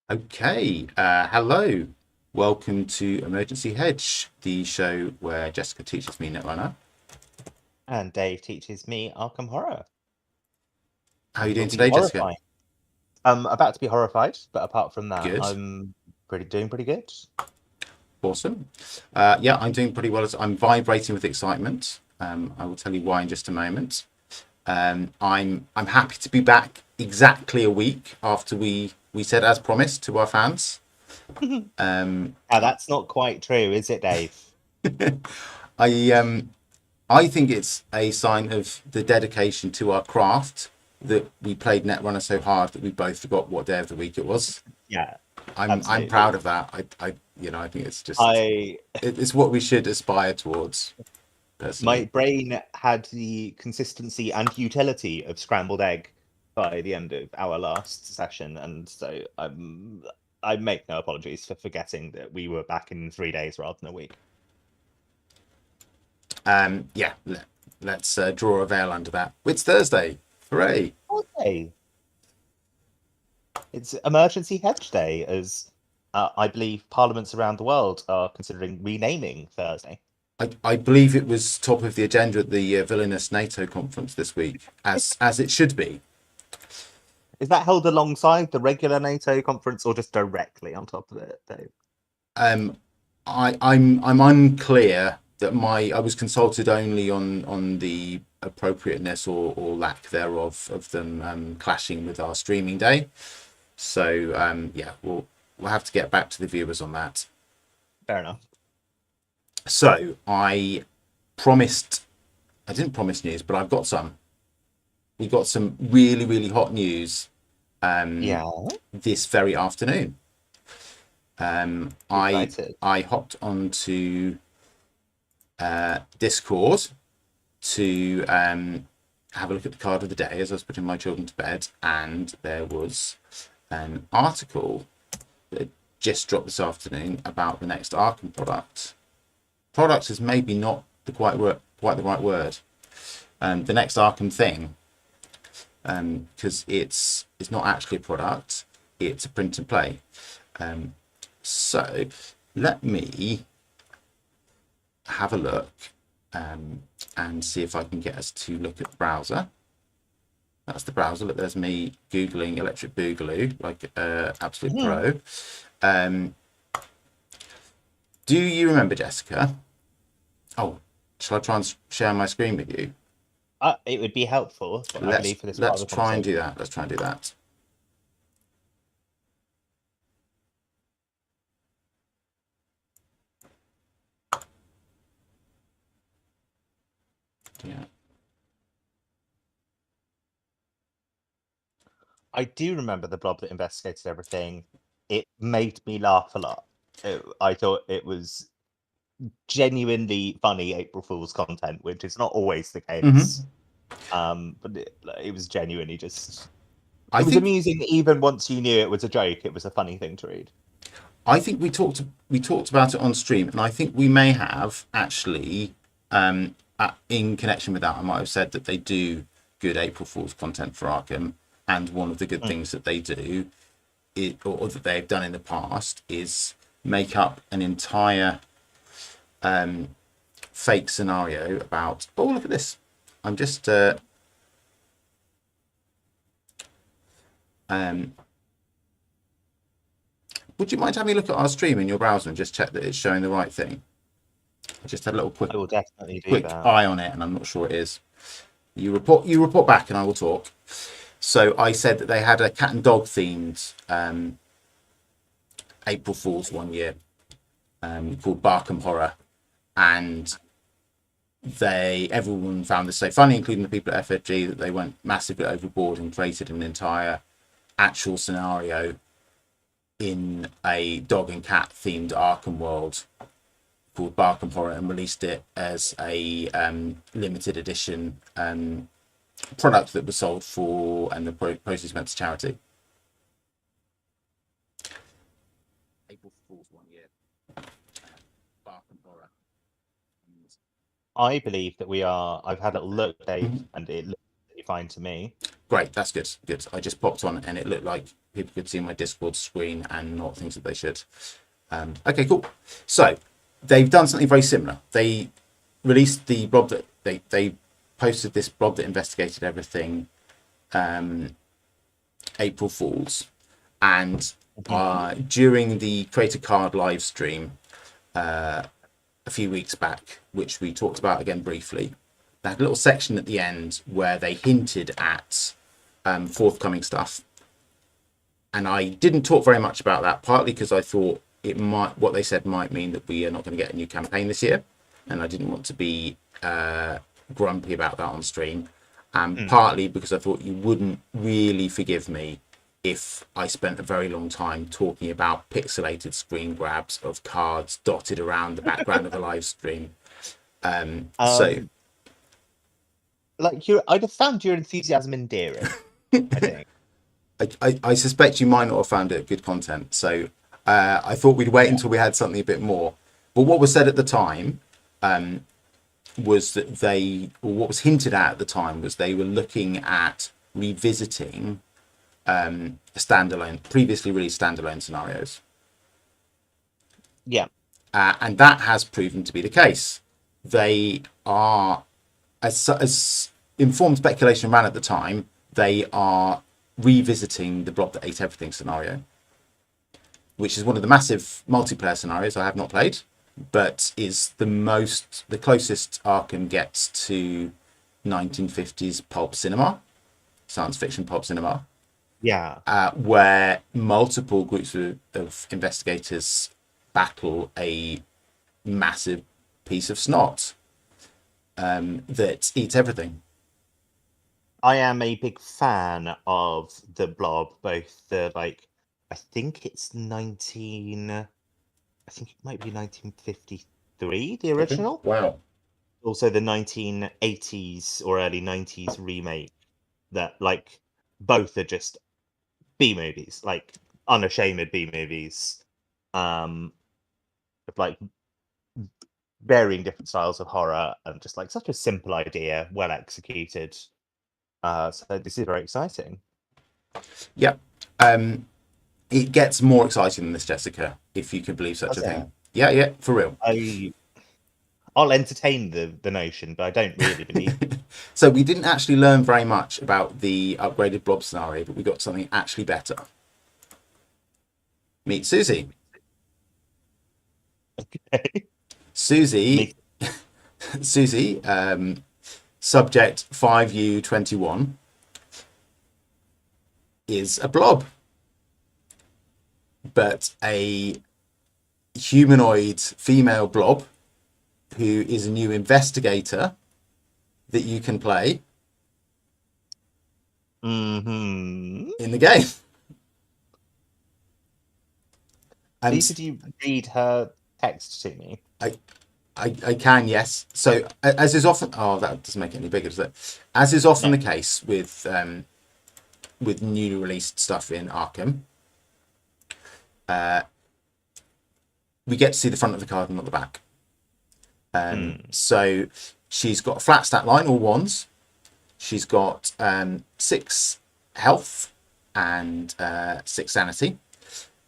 Okay, hello. Welcome to Emergency Hedge, the show where Jessica teaches me Netrunner. And Dave teaches me Arkham Horror. How are you We'll doing be today, Jessica? horrified. I'm about to be horrified, but apart from that, Good, I'm doing pretty good. awesome. Yeah, I'm doing pretty well. I'm vibrating with excitement. I will tell you why in just a moment. I'm happy to be back exactly a week after we said as promised to our fans. Now that's not quite true, is it, Dave? I I think it's a sign of the dedication to our craft that we played Netrunner so hard that we both forgot what day of the week it was. Yeah, I'm proud absolutely. of that. I think it's just I it's what we should aspire towards My personally. brain had the consistency and utility of scrambled egg by the end of our last session, and so I make no apologies for forgetting that we were back in 3 days rather than a week. Yeah, let's draw a veil under that. It's Thursday. Hooray! Okay. It's Emergency Hedge Day, as I believe parliaments around the world are considering renaming Thursday. I believe it was top of the agenda at the villainous NATO conference this week, as it should be. Is that held alongside the regular NATO conference or just directly on top of it, Dave? Um, I'm unclear that I was consulted only on the appropriateness or lack thereof of them clashing with our streaming day. So yeah, we'll have to get back to the viewers on that. Fair enough. So promised I didn't promise news, but I've got some. We got some really hot news Yeah, this very afternoon. I excited. I hopped onto Discord to have a look at the card of the day as I was putting my children to bed, and there was an article that just dropped this afternoon about the next Arkham product. Product is maybe not quite the right word. The next Arkham thing, because it's not actually a product; it's a print and play. So let me have a look and see if I can get us to look at the browser. That's the browser. Look, there's me Googling electric boogaloo like absolute Mhm. pro. Um, do you remember, Jessica? Oh, shall I try and share my screen with you? It would be helpful, I believe, for this part Let's of the try and do conversation. that. Let's try and do that. Yeah. I do remember the blob that investigated everything. It made me laugh a lot. I thought it was genuinely funny April Fool's content, which is not always the Mm-hmm. case. But it was genuinely just I it was think amusing even once you knew it was a joke. It was a funny thing to read. I think we talked about it on stream, and I think we may have actually in connection with that. I might have said that they do good April Fool's content for Arkham, and one of the good Mm. things that they do, or that they've done in the past, is make up an entire fake scenario about. Oh, look at this! I'm just um, would you mind having a look at our stream in your browser and just check that it's showing the right thing? I just had a little I will definitely do quick that. eye on it, and I'm not sure it is. You report back, and I will talk. So I said that they had a cat and dog themed April Fools one year called Barkham Horror, and everyone found this so funny, including the people at FFG, that they went massively overboard and created an entire actual scenario in a dog and cat themed Arkham world called Barkham Horror and released it as a limited edition product that was sold for, and the proceeds went to charity. April Fool's one year. Barkham Horror. I believe that we are. I've had a look, Dave, Mhm. and it looks absolutely fine to me. Great, that's good. Good. I just popped on and it looked like people could see my Discord screen and not things that they should. Okay, cool. So they've done something very similar. They released the blob that they posted this blob that investigated everything April Fools, and during the Create a Card live stream a few weeks back, which we talked about again briefly, they had a little section at the end where they hinted at forthcoming stuff, and I didn't talk very much about that, partly because I thought it might, what they said might mean that we are not going to get a new campaign this year, and I didn't want to be grumpy about that on stream, and partly because I thought you wouldn't really forgive me if I spent a very long time talking about pixelated screen grabs of cards dotted around the background of a live stream. So like, I'd have found your enthusiasm endearing, I think. I suspect you might not have found it good content, so I thought we'd wait until we had something a bit more. But what was said at the time was that what was hinted at the time was they were looking at revisiting previously released standalone scenarios. Yeah. And that has proven to be the case. They are, as informed speculation ran at the time, they are revisiting the Blob that ate everything scenario, which is one of the massive multiplayer scenarios I have not played, but is the closest Arkham gets to 1950s pulp cinema, science fiction pulp cinema. Yeah. Where multiple groups of investigators battle a massive piece of snot that eats everything. I am a big fan of the Blob, both the, like, I think it might be 1953, the original. Okay. Wow. Also the 1980s or early 90s remake, that, like, both are just B movies, like unashamed B movies, with like varying different styles of horror and just like such a simple idea, well executed. So this is very exciting. Yeah. It gets more exciting than this, Jessica, if you could believe such a thing. Yeah, for real. I'll entertain the notion, but I don't really believe it. So we didn't actually learn very much about the upgraded Blob scenario, but we got something actually better. Meet Suzi. Okay. Suzi, subject 5U21, is a blob, but a humanoid female blob who is a new investigator that you can play in the game. Please, could you read her text to me? I can, yes. So as is often, that doesn't make it any bigger, does it? As is often the case with newly released stuff in Arkham, we get to see the front of the card and not the back. So she's got a flat stat line, all ones. She's got 6 health and 6 sanity.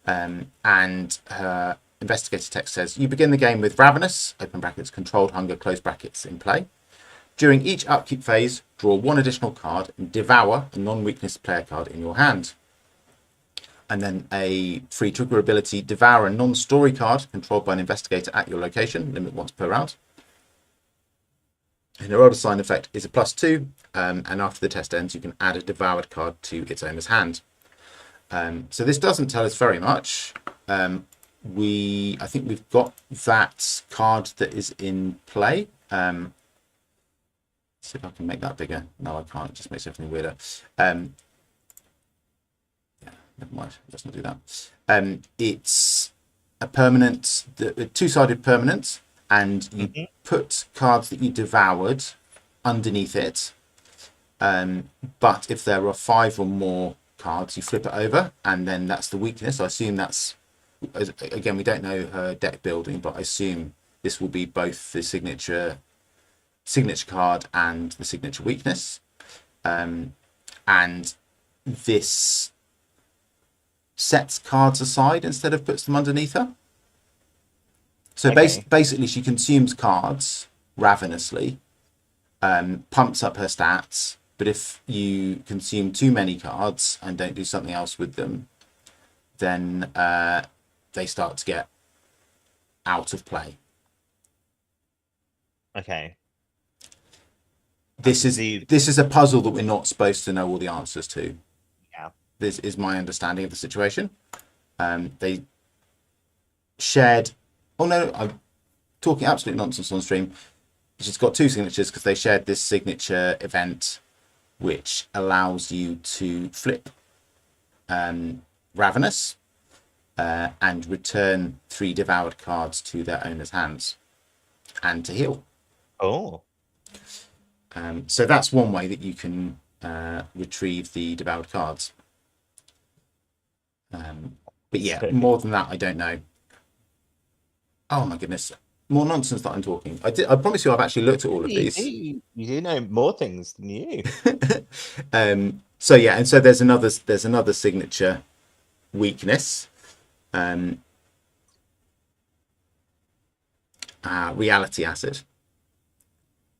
And her investigator text says, you begin the game with Ravenous, open brackets, controlled hunger, close brackets, in play. During each upkeep phase, draw 1 additional card and devour a non-weakness player card in your hand. And then a free trigger ability, devour a non-story card controlled by an investigator at your location, limit once per round. And her other sign effect is a +2, and after the test ends, you can add a devoured card to its owner's hand. So this doesn't tell us very much. I think we've got that card that is in play. See if I can make that bigger. No, I can't. It just makes everything weirder. Never mind. Let's not do that. It's a permanent, a 2-sided permanent, and you put cards that you devoured underneath it. But if there are 5 or more cards, you flip it over, and then that's the weakness. I assume that's, again, we don't know her deck building, but I assume this will be both the signature card and the signature weakness. and this sets cards aside instead of puts them underneath her. So Okay. basically, she consumes cards ravenously, pumps up her stats. But if you consume too many cards and don't do something else with them, then they start to get out of play. Okay. This is a puzzle that we're not supposed to know all the answers to. Yeah. This is my understanding of the situation. They shared. Oh no, I'm talking absolute nonsense on stream. She's got two signatures because they shared this signature event, which allows you to flip Ravenous and return 3 devoured cards to their owner's hands, and to heal. Oh. So that's one way that you can retrieve the devoured cards. But yeah, more than that, I don't know. Oh my goodness, more nonsense that I'm talking. I promise you, I've actually looked at all of these. You do know more things than you. So yeah, and so there's another signature weakness. Reality acid.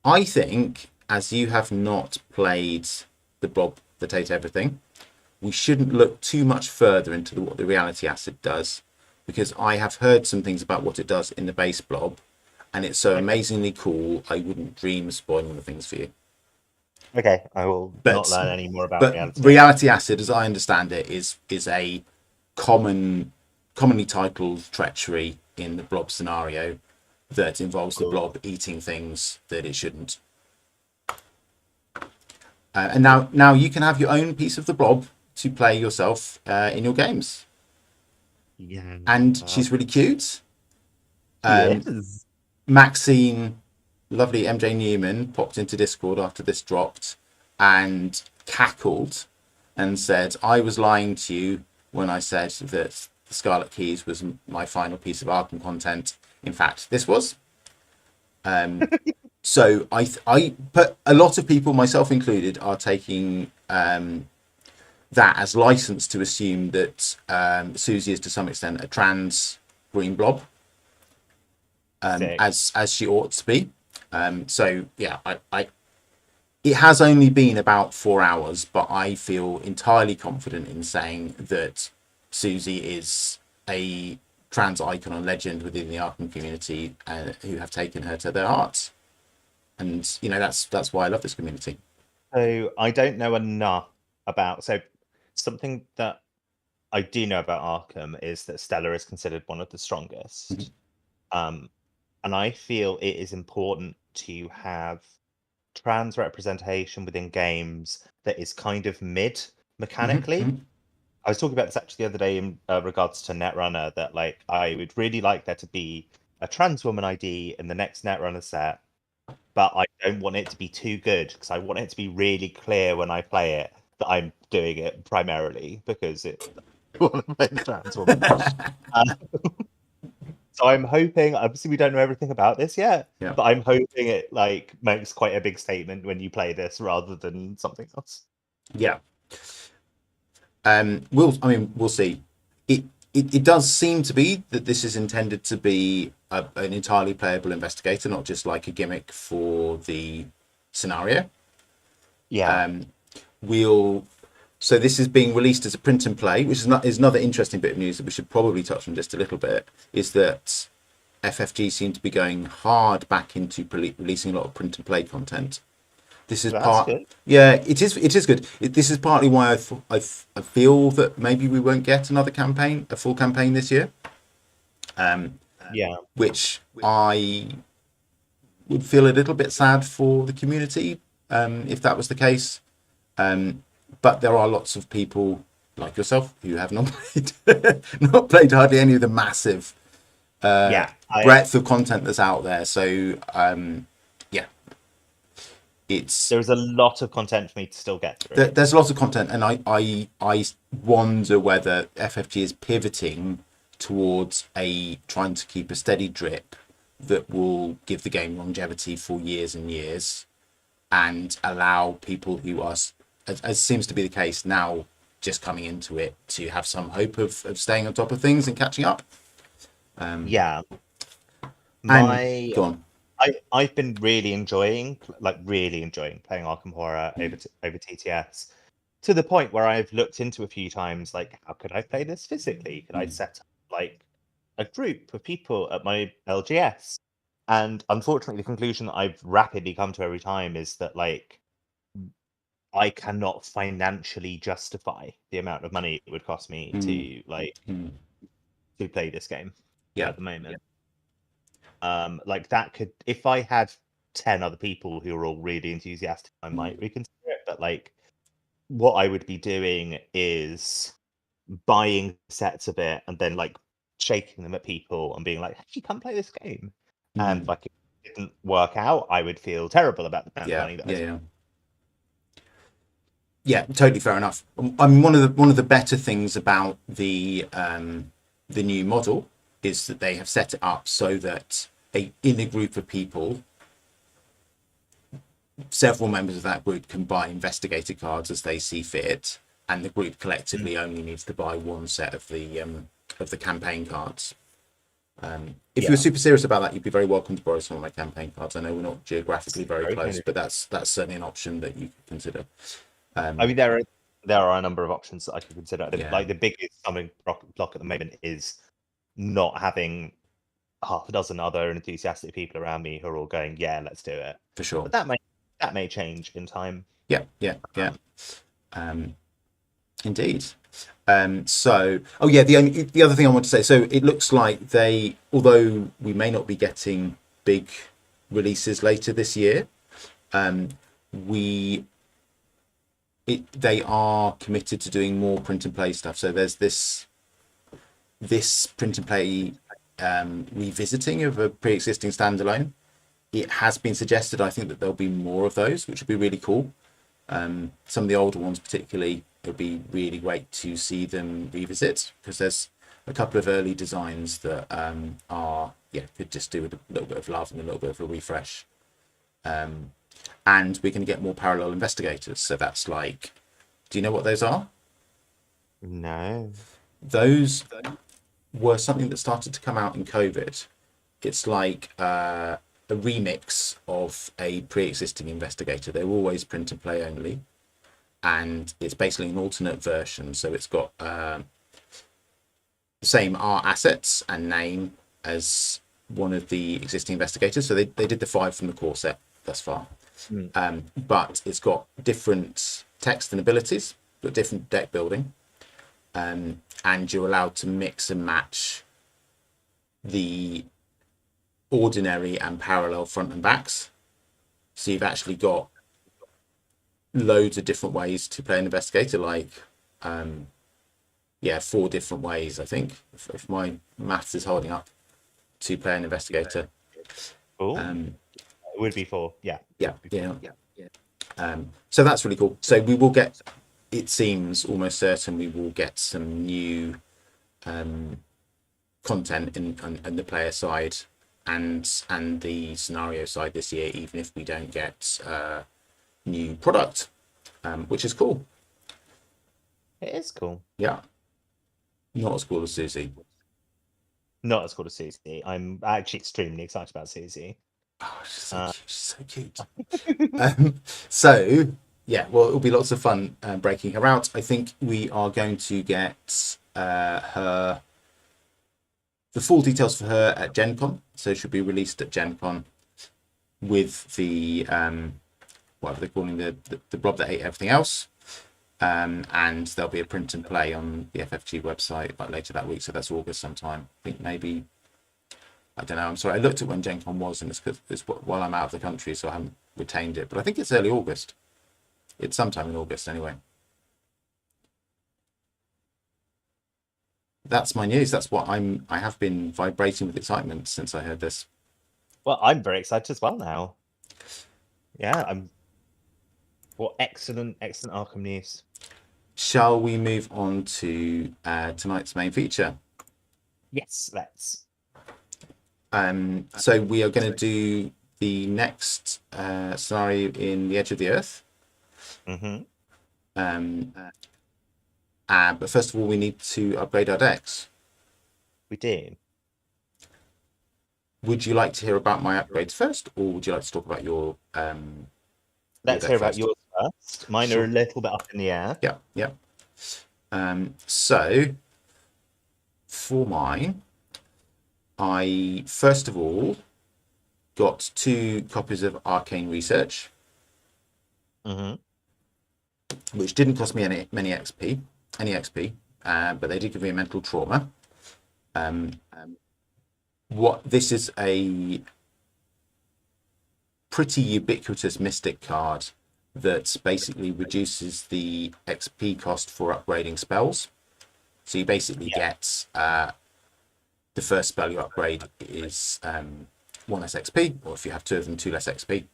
I think, as you have not played the Blob that ate everything, we shouldn't look too much further into what the reality acid does, because I have heard some things about what it does in the base Blob, and it's so amazingly cool. I wouldn't dream of spoiling the things for you. Okay, I will not learn any more about reality acid, as I understand it, is a commonly titled treachery in the Blob scenario that involves the Blob eating things that it shouldn't. And now you can have your own piece of the Blob to play yourself in your games. Yeah, and she's really cute. Yes. Maxine, lovely MJ Newman, popped into Discord after this dropped and cackled and said, "I was lying to you when I said that the Scarlet Keys was my final piece of Arkham content. In fact, this was." So but a lot of people, myself included, are taking that as license to assume that Suzi is to some extent a trans green blob, as she ought to be. So yeah, it has only been about 4 hours, but I feel entirely confident in saying that Suzi is a trans icon and legend within the Arkham community, who have taken her to their hearts. And you know, that's why I love this community. So I don't know enough about. So something that I do know about Arkham is that Stella is considered one of the strongest. And I feel it is important to have trans representation within games that is kind of mid mechanically. I was talking about this actually the other day in regards to Netrunner, that like I would really like there to be a trans woman ID in the next Netrunner set, but I don't want it to be too good because I want it to be really clear when I play it that I'm doing it primarily because I want to play the trans woman. So I'm hoping, obviously we don't know everything about this yet, but I'm hoping it like makes quite a big statement when you play this rather than something else. Yeah. We'll see. It does seem to be that this is intended to be an entirely playable investigator, not just like a gimmick for the scenario. Yeah. So this is being released as a print and play, which is another interesting bit of news that we should probably touch on just a little bit, is that FFG seem to be going hard back into releasing a lot of print and play content. This is good. Yeah, it is good. This is partly why I feel that maybe we won't get another campaign, a full campaign this year. Yeah. Which I would feel a little bit sad for the community if that was the case. But there are lots of people like yourself who have not played hardly any of the massive breadth of content that's out there. So there's a lot of content for me to still get through. There's a lot of content, and I wonder whether FFG is pivoting towards trying to keep a steady drip that will give the game longevity for years and years, and allow people who are as seems to be the case now, just coming into it to have some hope of staying on top of things and catching up. Yeah, And my go on. I've been really enjoying playing Arkham Horror over TTS, to the point where I've looked into a few times, like, how could I play this physically? Could I set up like a group of people at my LGS? And unfortunately, the conclusion that I've rapidly come to every time is that, like, I cannot financially justify the amount of money it would cost me Mm, to like mm, to play this game yeah, at the moment. Like, that could, if I had 10 other people who are all really enthusiastic, I might reconsider it. But like, what I would be doing is buying sets of it and then like shaking them at people and being like, "Hey, come play this game." And mm, like, if it didn't work out, I would feel terrible about the amount of yeah, money that I yeah, spent. yeah. Yeah, totally fair enough. I mean, one of the better things about the new model is that they have set it up so that in a group of people, several members of that group can buy investigator cards as they see fit, and the group collectively only needs to buy one set of the campaign cards. If you were Yeah. super serious about that, you'd be very welcome to borrow some of my campaign cards. I know we're not geographically very Very kind close, of but that's certainly an option that you could consider. I mean, there are a number of options that I could consider. Yeah, Like, the biggest stumbling block at the moment is not having half a dozen other enthusiastic people around me who are all going, "Yeah, let's do it." for sure. But that may change in time. Yeah, yeah, yeah. Indeed. So, oh yeah, the other thing I want to say. So it looks like although we may not be getting big releases later this year, we they are committed to doing more print and play stuff. So there's this print and play revisiting of a pre-existing standalone. It has been suggested, I think, that there'll be more of those, which would be really cool. Some of the older ones particularly, it would be really great to see them revisit, because there's a couple of early designs that could just do with a little bit of love and a little bit of a refresh. And we're going to get more parallel investigators. So that's like, do you know what those are? No. Those were something that started to come out in COVID. It's like a remix of a pre-existing investigator. They were always print and play only, and it's basically an alternate version. So it's got the same art assets and name as one of the existing investigators. So they did the 5 from the core set thus far. But it's got different text and abilities, but different deck building. And you're allowed to mix and match the ordinary and parallel front and backs. So you've actually got loads of different ways to play an investigator, like 4 different ways, I think, if my maths is holding up, to play an investigator. Oh, it would be for, yeah. Yeah. So that's really cool. So we will get, it seems almost certain we will get some new content in the player side and the scenario side this year, even if we don't get new product, which is cool. It is cool. Yeah, not as cool as Suzi. Not as cool as Suzi. I'm actually extremely excited about Suzi. Oh, she's so cute. She's so cute. So yeah, well, it'll be lots of fun breaking her out. I think we are going to get the full details for her at Gen Con. So it should be released at Gen Con with the whatever they're calling the blob that ate everything else. And there'll be a print and play on the FFG website like later that week. So that's August sometime. I think maybe, I don't know. I'm sorry. I looked at when Gen Con was, and it's while I'm out of the country, so I haven't retained it. But I think it's early August. It's sometime in August anyway. That's my news. That's what I have been vibrating with excitement since I heard this. Well, I'm very excited as well now. Yeah, Well, excellent Arkham news. Shall we move on to tonight's main feature? Yes, let's. So we are going to do the next scenario in The Edge of the Earth. Mm-hmm. But first of all, we need to upgrade our decks. We do. Would you like to hear about my upgrades first, or would you like to talk about your Let's deck hear about first? yours first. Mine are a Sure. little bit up in the air. Yeah, yeah. So for mine, I first of all got 2 copies of Arcane Research, Mm-hmm. which didn't cost me any XP, but they did give me a mental trauma. What this is a pretty ubiquitous Mystic card that basically reduces the XP cost for upgrading spells. So you basically get the first spell you upgrade is 1 less XP, or if you have 2 of them, 2 less XP,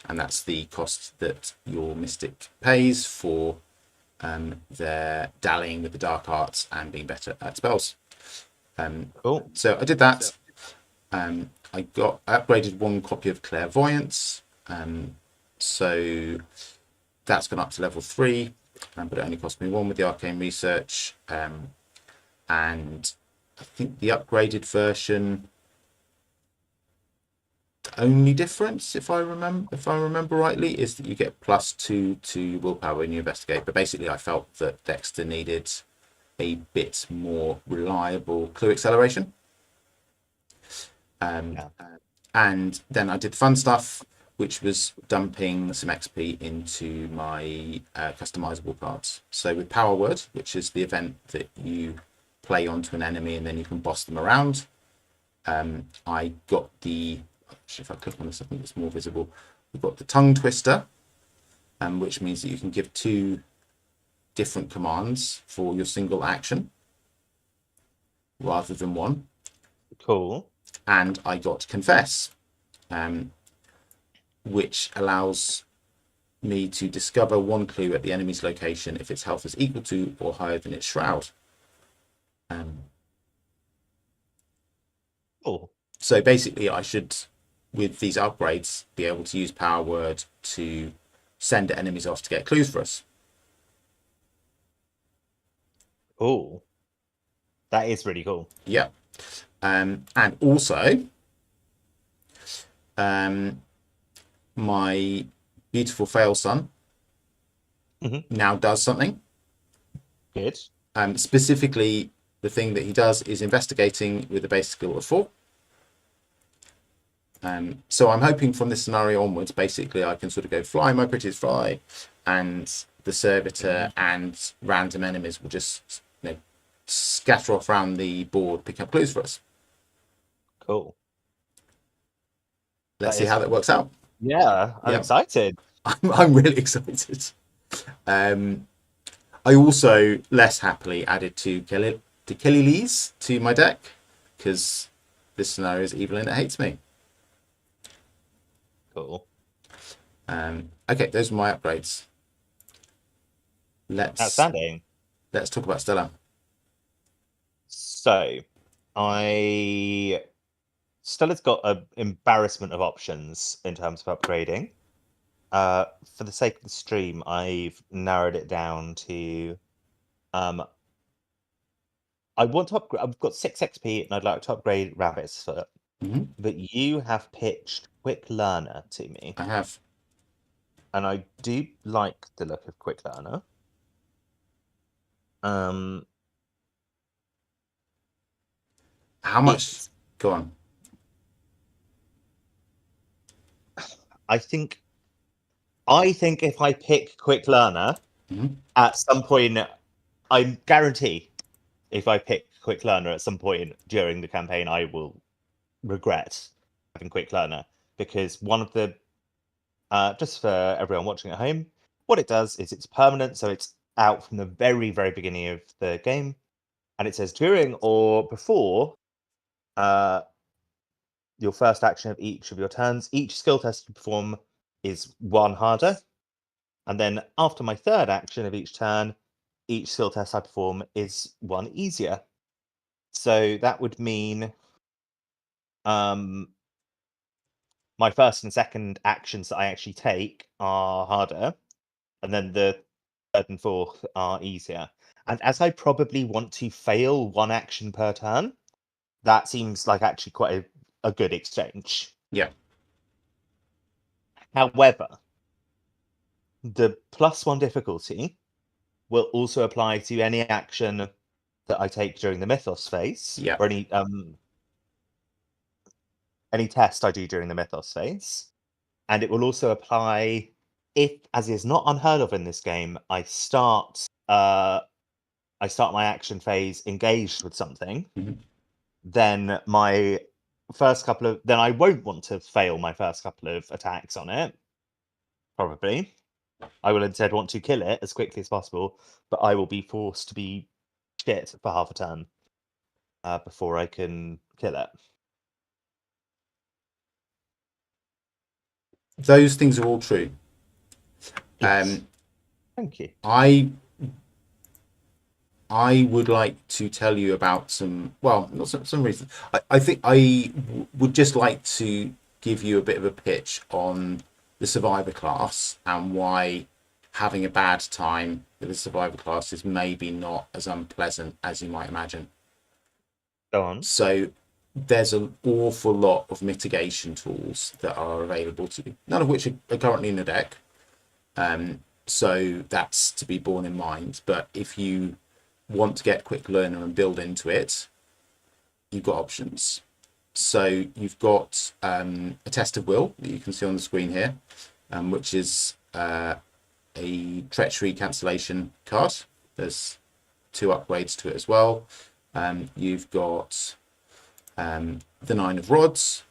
and that's the cost that your Mystic pays for their dallying with the dark arts and being better at spells. Cool. So I did that. I upgraded 1 copy of Clairvoyance, so that's gone up to level 3, but it only cost me 1 with the Arcane Research, and I think the upgraded version, the only difference, if I remember rightly, is that you get +2 to willpower when you investigate. But basically, I felt that Dexter needed a bit more reliable clue acceleration. And then I did fun stuff, which was dumping some XP into my customizable cards. So with Power Word, which is the event that you play onto an enemy and then you can boss them around, I got the, actually if I click on this I think it's more visible, we've got the Tongue Twister, which means that you can give 2 different commands for your single action rather than 1. Cool. And I got Confess, which allows me to discover 1 clue at the enemy's location if its health is equal to or higher than its shroud. Cool. So basically, I should, with these upgrades, be able to use Power Word to send enemies off to get clues for us. Cool. That is really cool. Yeah. And also, my beautiful fail son now does something. Good. Specifically, the thing that he does is investigating with a base skill of 4. So I'm hoping from this scenario onwards, basically, I can sort of go fly my prettiest fly, and the servitor and random enemies will just scatter off around the board, pick up clues for us. Cool. Let's see how that works out. Yeah, I'm excited. I'm really excited. I also less happily added 2 Kellylees to my deck because this scenario is evil and it hates me. Cool. Okay, those are my upgrades. Outstanding. Let's talk about Stella. So, Stella's got an embarrassment of options in terms of upgrading. For the sake of the stream, I've narrowed it down to I want to upgrade. I've got 6 XP and I'd like to upgrade Rabbit's Foot. But you have pitched Quick Learner to me. I have. And I do like the look of Quick Learner. How much? Go on. I think if I pick Quick Learner, at some point, I guarantee if I pick Quick Learner at some point during the campaign, I will regret having Quick Learner, because one of the just for everyone watching at home, what it does is it's permanent, so it's out from the very, very beginning of the game, and it says during or before your first action of each of your turns, each skill test you perform is 1 harder, and then after my 3rd action of each turn, each skill test I perform is 1 easier. So that would mean my first and second actions that I actually take are harder, and then the third and fourth are easier. And as I probably want to fail one action per turn, that seems like actually quite a good exchange. Yeah. However, the +1 difficulty will also apply to any action that I take during the Mythos phase, Yeah. or any test I do during the Mythos phase, and it will also apply if, as is not unheard of in this game, I start my action phase engaged with something, Mhm. then then I won't want to fail my first couple of attacks on it. Probably. I will instead want to kill it as quickly as possible, but I will be forced to be shit for half a turn before I can kill it. Those things are all true. Yes. Thank you. I would like to tell you about not some reasons. I think I would just like to give you a bit of a pitch on the survivor class and why having a bad time with the survivor class is maybe not as unpleasant as you might imagine. Go on. So there's an awful lot of mitigation tools that are available to you, none of which are currently in the deck. So that's to be borne in mind. But if you want to get quick learner and build into it, you've got options. So you've got a test of will that you can see on the screen here, which is a treachery cancellation card. There's 2 upgrades to it as well. You've got the 9 of rods,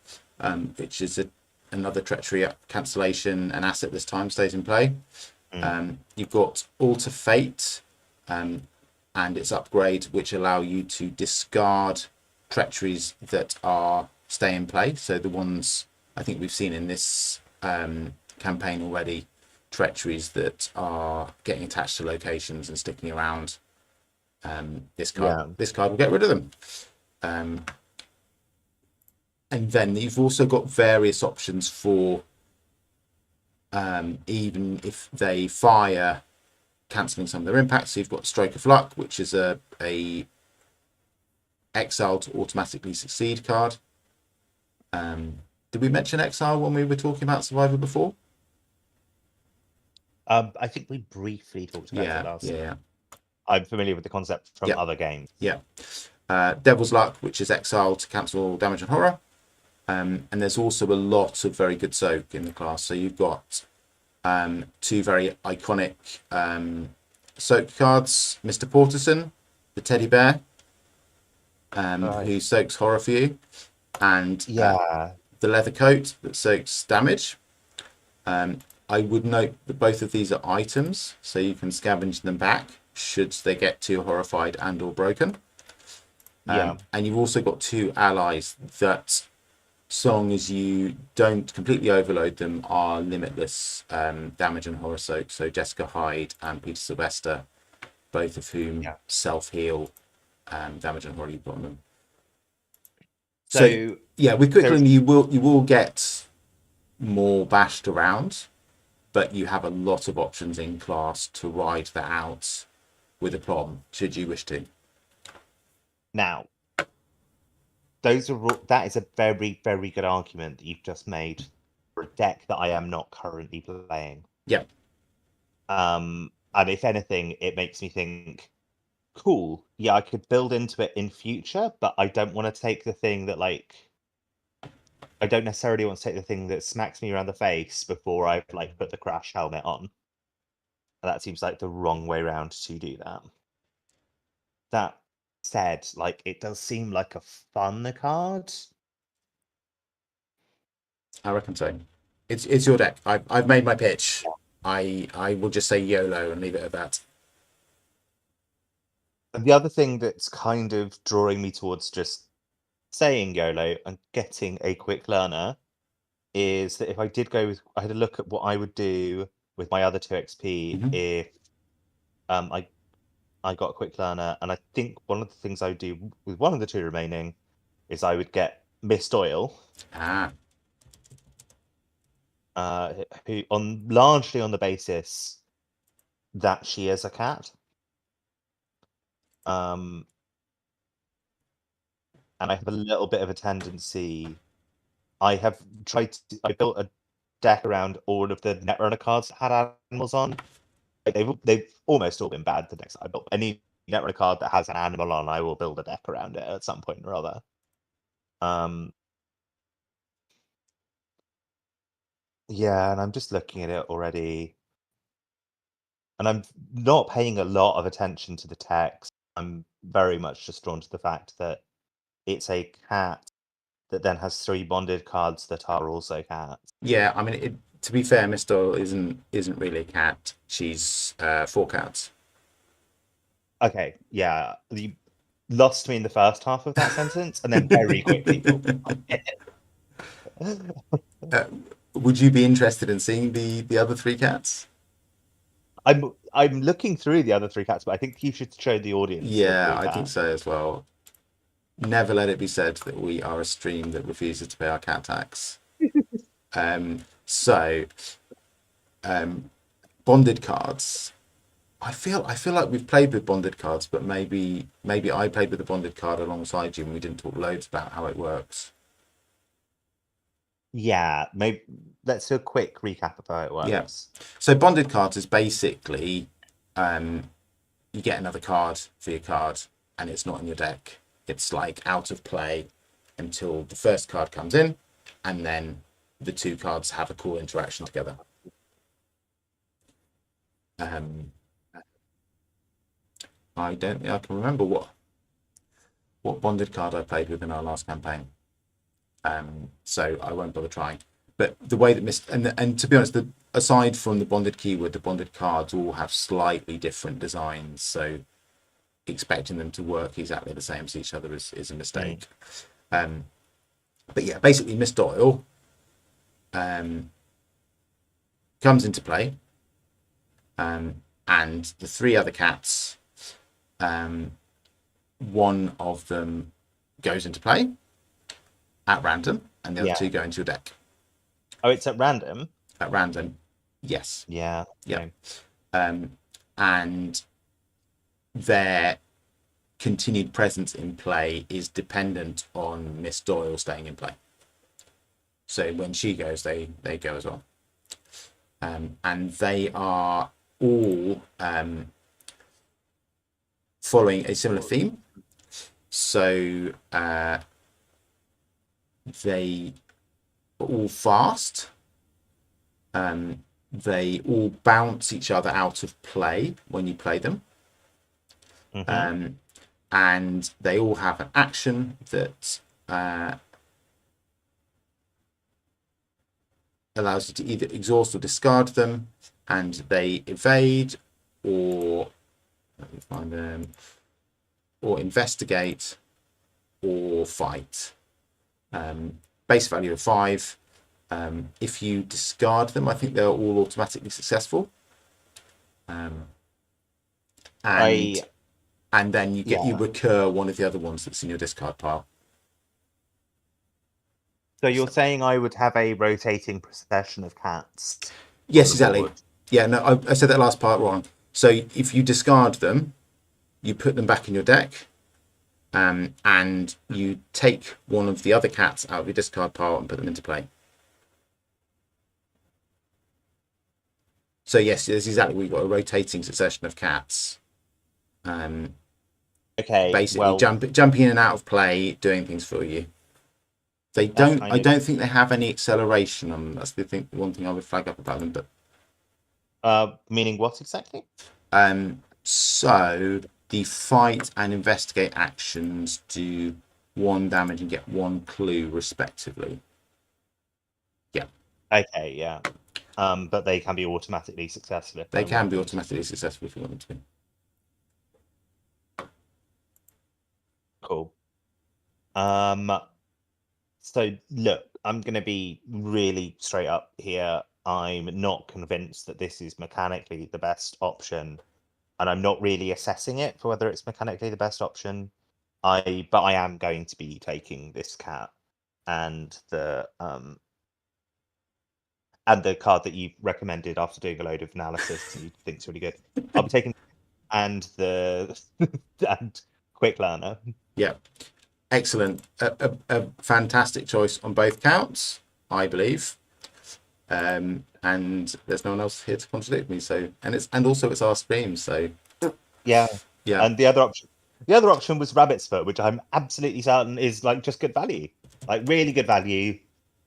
which is another treachery cancellation. An asset this time stays in play. You've got alter fate and its upgrade, which allow you to discard treacheries that are stay in play. So the ones I think we've seen in this campaign already, treacheries that are getting attached to locations and sticking around. This card will get rid of them. And then you've also got various options for even if they fire, cancelling some of their impacts. So you've got Stroke of Luck, which is a exile to automatically succeed card. Did we mention exile when we were talking about Survivor before? I think we briefly talked about it last. Yeah. I'm familiar with the concept from other games. Yeah. Devil's Luck, which is exile to cancel damage and horror. And there's also a lot of very good soak in the class. So you've got 2 very iconic soak cards. Mr. Porterson, the teddy bear, who soaks horror for you, and the leather coat that soaks damage. I would note that both of these are items, so you can scavenge them back should they get too horrified and or broken. And you've also got 2 allies that, so long as you don't completely overload them, are limitless damage and horror soak. So Jessica Hyde and Peter Sylvester, both of whom self-heal damage and horror you put on them. So with quick learning you will get more bashed around, but you have a lot of options in class to ride that out with a plom, should you wish to. Now, that is a very, very good argument that you've just made for a deck that I am not currently playing. Yeah. And if anything, it makes me think, cool, yeah, I could build into it in future, but I don't want to take the thing that, like, I don't necessarily want to take the thing that smacks me around the face before I've, like, put the crash helmet on. That seems like the wrong way around to do that. That said, like, it does seem like a fun card. I reckon so. It's your deck. I've made my pitch. I will just say YOLO and leave it at that. And the other thing that's kind of drawing me towards just saying YOLO and getting a quick learner is that if I did go with, I had a look at what I would do with my other 2 XP if I got a quick learner, and I think one of the things I would do with one of the 2 remaining is I would get Mist Oil. Who largely on the basis that she is a cat. And I have a little bit of a tendency. I built a deck around all of the Netrunner cards that had animals on. Like, they've almost all been bad. The decks I built. Any Netrunner card that has an animal on, I will build a deck around it at some point or other. Yeah, and I'm just looking at it already. And I'm not paying a lot of attention to the text. I'm very much just drawn to the fact that it's a cat that then has 3 bonded cards that are also cats. Yeah, I mean, to be fair, Miss Doyle isn't really a cat. She's 4 cats. Okay, yeah. You lost me in the first half of that sentence, and then very quickly Would you be interested in seeing the other 3 cats? I'm looking through the other 3 cats, but I think you should show the audience the Yeah, 3 I think cats. so as well. Never let it be said that we are a stream that refuses to pay our cat tax. So, bonded cards. I feel like we've played with bonded cards, but maybe I played with the bonded card alongside you, and we didn't talk loads about how it works. Yeah, maybe let's do a quick recap of how it Yeah. works. So bonded cards is basically you get another card for your card, and it's not in your deck. It's like out of play until the first card comes in, and then the 2 cards have a cool interaction together. I don't think I can remember what bonded card I played with in our last campaign. So I won't bother trying. But the way that and to be honest, aside from the bonded keyword, the bonded cards all have slightly different designs. So expecting them to work exactly the same as each other is a mistake. But yeah, basically Miss Doyle comes into play, and the 3 other cats, one of them goes into play at random, and the other 2 go into your deck. Oh, it's at random? At random, yes. Yeah. Yeah. And their continued presence in play is dependent on Miss Doyle staying in play. So when she goes, they go as well. And they are all following a similar theme. So they are all fast. They all bounce each other out of play when you play them. And they all have an action that allows you to either exhaust or discard them, and they evade or let me find them, or investigate or fight. Base value of 5. If you discard them, I think they're all automatically successful. And then you recur one of the other ones that's in your discard pile. So you're saying I would have a rotating procession of cats? Yes, exactly. Board. Yeah, no, I said that last part wrong. So if you discard them, you put them back in your deck, and you take one of the other cats out of your discard pile and put them into play. So yes, that's exactly what you've got, a rotating succession of cats. Okay. Basically, jumping in and out of play, doing things for you. They don't. I don't think they have any acceleration on them. That's one thing I would flag up about them. But meaning what exactly? So the fight and investigate actions do 1 damage and get 1 clue respectively. Yeah. Okay. Yeah. But they can be automatically successful. They can be automatically successful if you want them to be. Cool. So look, I'm going to be really straight up here. I'm not convinced that this is mechanically the best option, and I'm not really assessing it for whether it's mechanically the best option. But I am going to be taking this cat, and and the card that you recommended after doing a load of analysis and you think's really good. I'll be taking and the and quick learner. Yeah, excellent. A fantastic choice on both counts, I believe. And there's no one else here to contradict me. So, and also it's our stream. So, Yeah. yeah. And the other option was Rabbit's Foot, which I'm absolutely certain is like just good value, like really good value,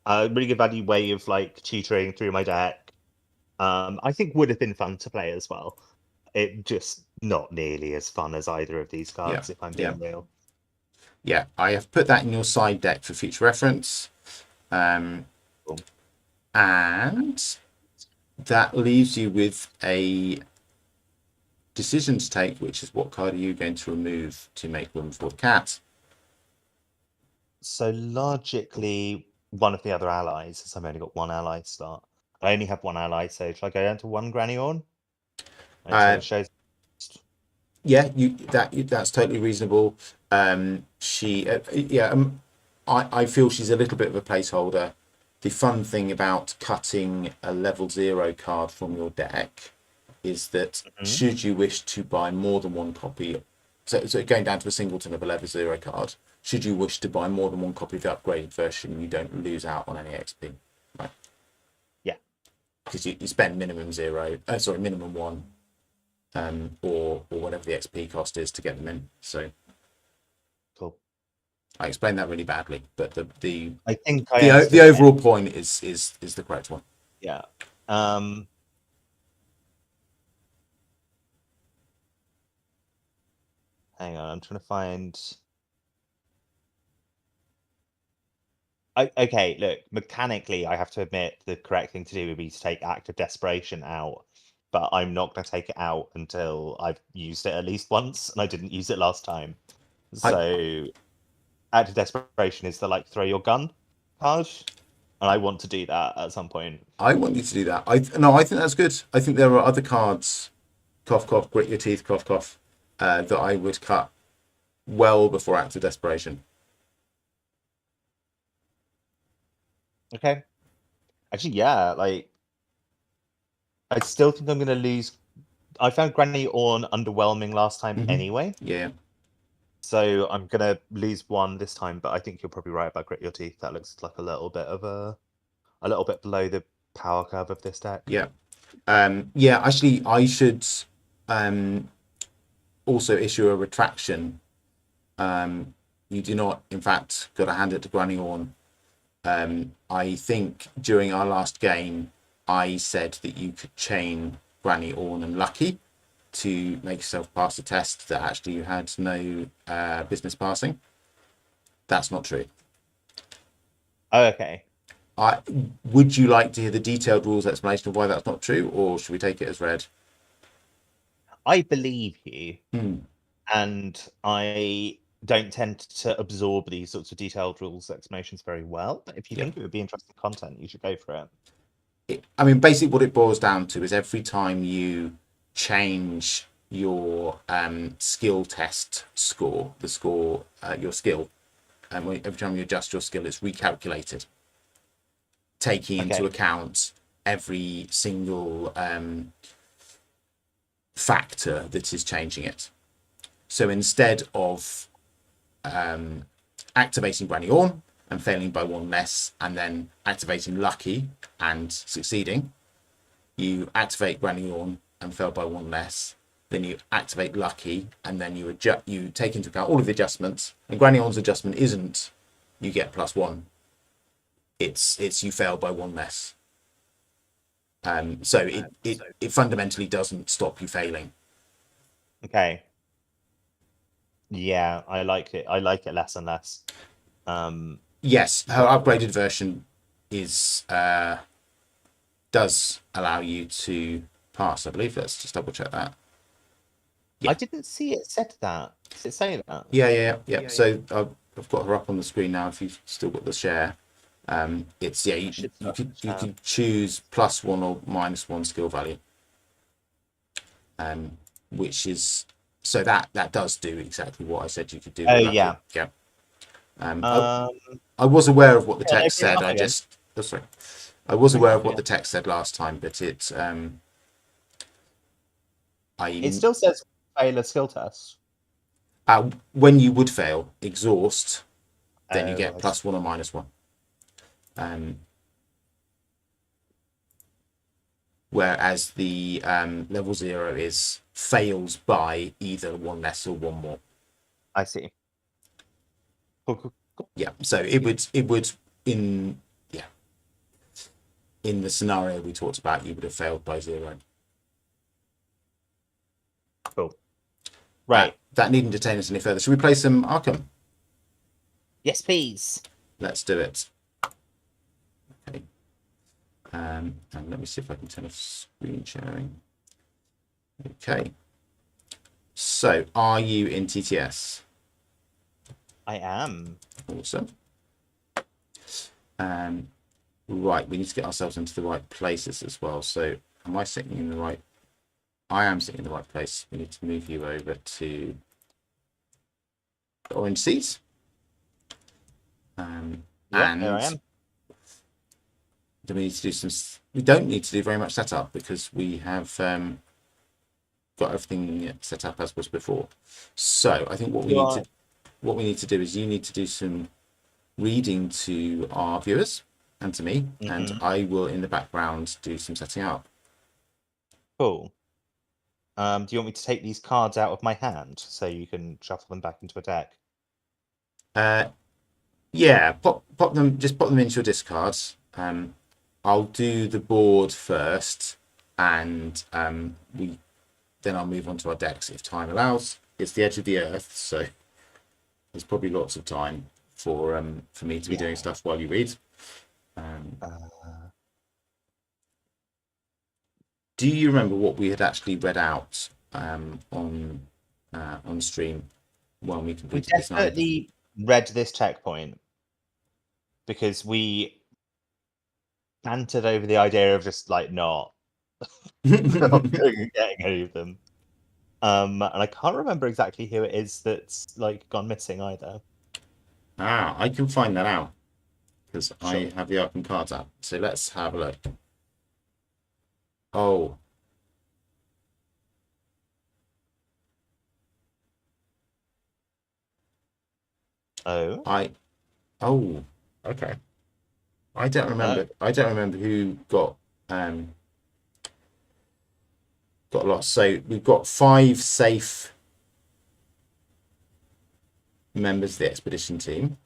really good value way of like tutoring through my deck. I think would have been fun to play as well. It just not nearly as fun as either of these cards, if I'm being real. Yeah, I have put that in your side deck for future reference. Cool. And that leaves you with a decision to take, which is what card are you going to remove to make room for the cat? So logically, one of the other allies, as I've only got one ally to start. I only have one ally, so should I go down to one Granny Orn? It shows. Yeah, that's totally reasonable. I feel she's a little bit of a placeholder. The fun thing about cutting a level 0 card from your deck is that should you wish to buy more than one copy, so going down to a singleton of a level 0 card, should you wish to buy more than one copy of the upgraded version, you don't lose out on any XP, right? Yeah, because you spend minimum 1. Or whatever the XP cost is to get them in. So cool. I explained that really badly, but the I think the overall point is the correct one. Yeah. Hang on, I'm trying to find. Okay, look, mechanically, I have to admit the correct thing to do would be to take Act of Desperation out, but I'm not going to take it out until I've used it at least once, and I didn't use it last time. So, Act of Desperation is the like throw your gun card, and I want to do that at some point. I want you to do that. I think that's good. I think there are other cards, cough cough, grit your teeth, cough cough, that I would cut well before Act of Desperation. Okay. Actually, yeah, like I still think I'm going to lose. I found Granny Orn underwhelming last time anyway. Yeah. So I'm going to lose one this time, but I think you're probably right about Grit Your Teeth. That looks like a little bit below the power curve of this deck. Yeah. Actually, I should also issue a retraction. You do not, in fact, got to hand it to Granny Orn. I think during our last game, I said that you could chain Granny Orn and Lucky to make yourself pass the test, that actually you had no business passing. That's not true. Oh, okay. Would you like to hear the detailed rules explanation of why that's not true, or should we take it as read? I believe you, and I don't tend to absorb these sorts of detailed rules explanations very well. But if you think it would be interesting content, you should go for it. I mean, basically what it boils down to is every time you change your skill test score, your skill, every time you adjust your skill, it's recalculated, taking into account every single factor that is changing it. So instead of activating Granny Orn and failing by one less, and then activating Lucky and succeeding, you activate Granny Orn and fail by one less, then you activate Lucky, and then you take into account all of the adjustments. And Granny Orn's adjustment isn't you get +1, it's you fail by one less. So it fundamentally doesn't stop you failing. Okay. Yeah, I like it. I like it less and less. Yes, her upgraded version does allow you to pass, I believe. Let's just double check that. I didn't see it said that. Does it say that? Yeah. So I've got her up on the screen now. If you've still got the share, it's you can choose +1 or -1 skill value, which is so that does do exactly what I said you could do. Oh yeah. I was aware of what the text said. I was aware of have, what yeah. the text said last time, but It I still says fail a skill test. when you would fail exhaust, then you Oh, get I see. +1 or -1. Whereas the level 0 is fails by either 1 less or 1 more. I see. Cool. Yeah, so it would in yeah in the scenario we talked about, you would have failed by 0. Cool. Right. That needn't detain us any further. Should we play some Arkham? Yes, please. Let's do it. Okay. And let me see if I can turn off screen sharing. Okay. So, are you in TTS? I am. Awesome. Right, we need to get ourselves into the right places as well. So, am I sitting in the right? I am sitting in the right place. We need to move you over to the orange seats. Yeah, and there I am. do we need to do some? We don't need to do very much setup because we have got everything set up as was before. So I think what we need to do is you need to do some reading to our viewers and to me, and I will in the background do some setting up. Cool. Do you want me to take these cards out of my hand so you can shuffle them back into a deck? Yeah, pop them into your discards. I'll do the board first, and then I'll move on to our decks if time allows. It's the edge of the earth, so there's probably lots of time for me to be doing stuff while you read. Do you remember what we had actually read out on stream when we completed this night? We definitely read this checkpoint because we bantered over the idea of just like not getting any of them. And I can't remember exactly who it is that's like gone missing either. I can find that out because Sure. I have the Arkham cards up. So let's have a look. Oh. Oh. Oh. Okay. I don't remember. I don't remember who got lost. So we've got 5 safe members of the expedition team.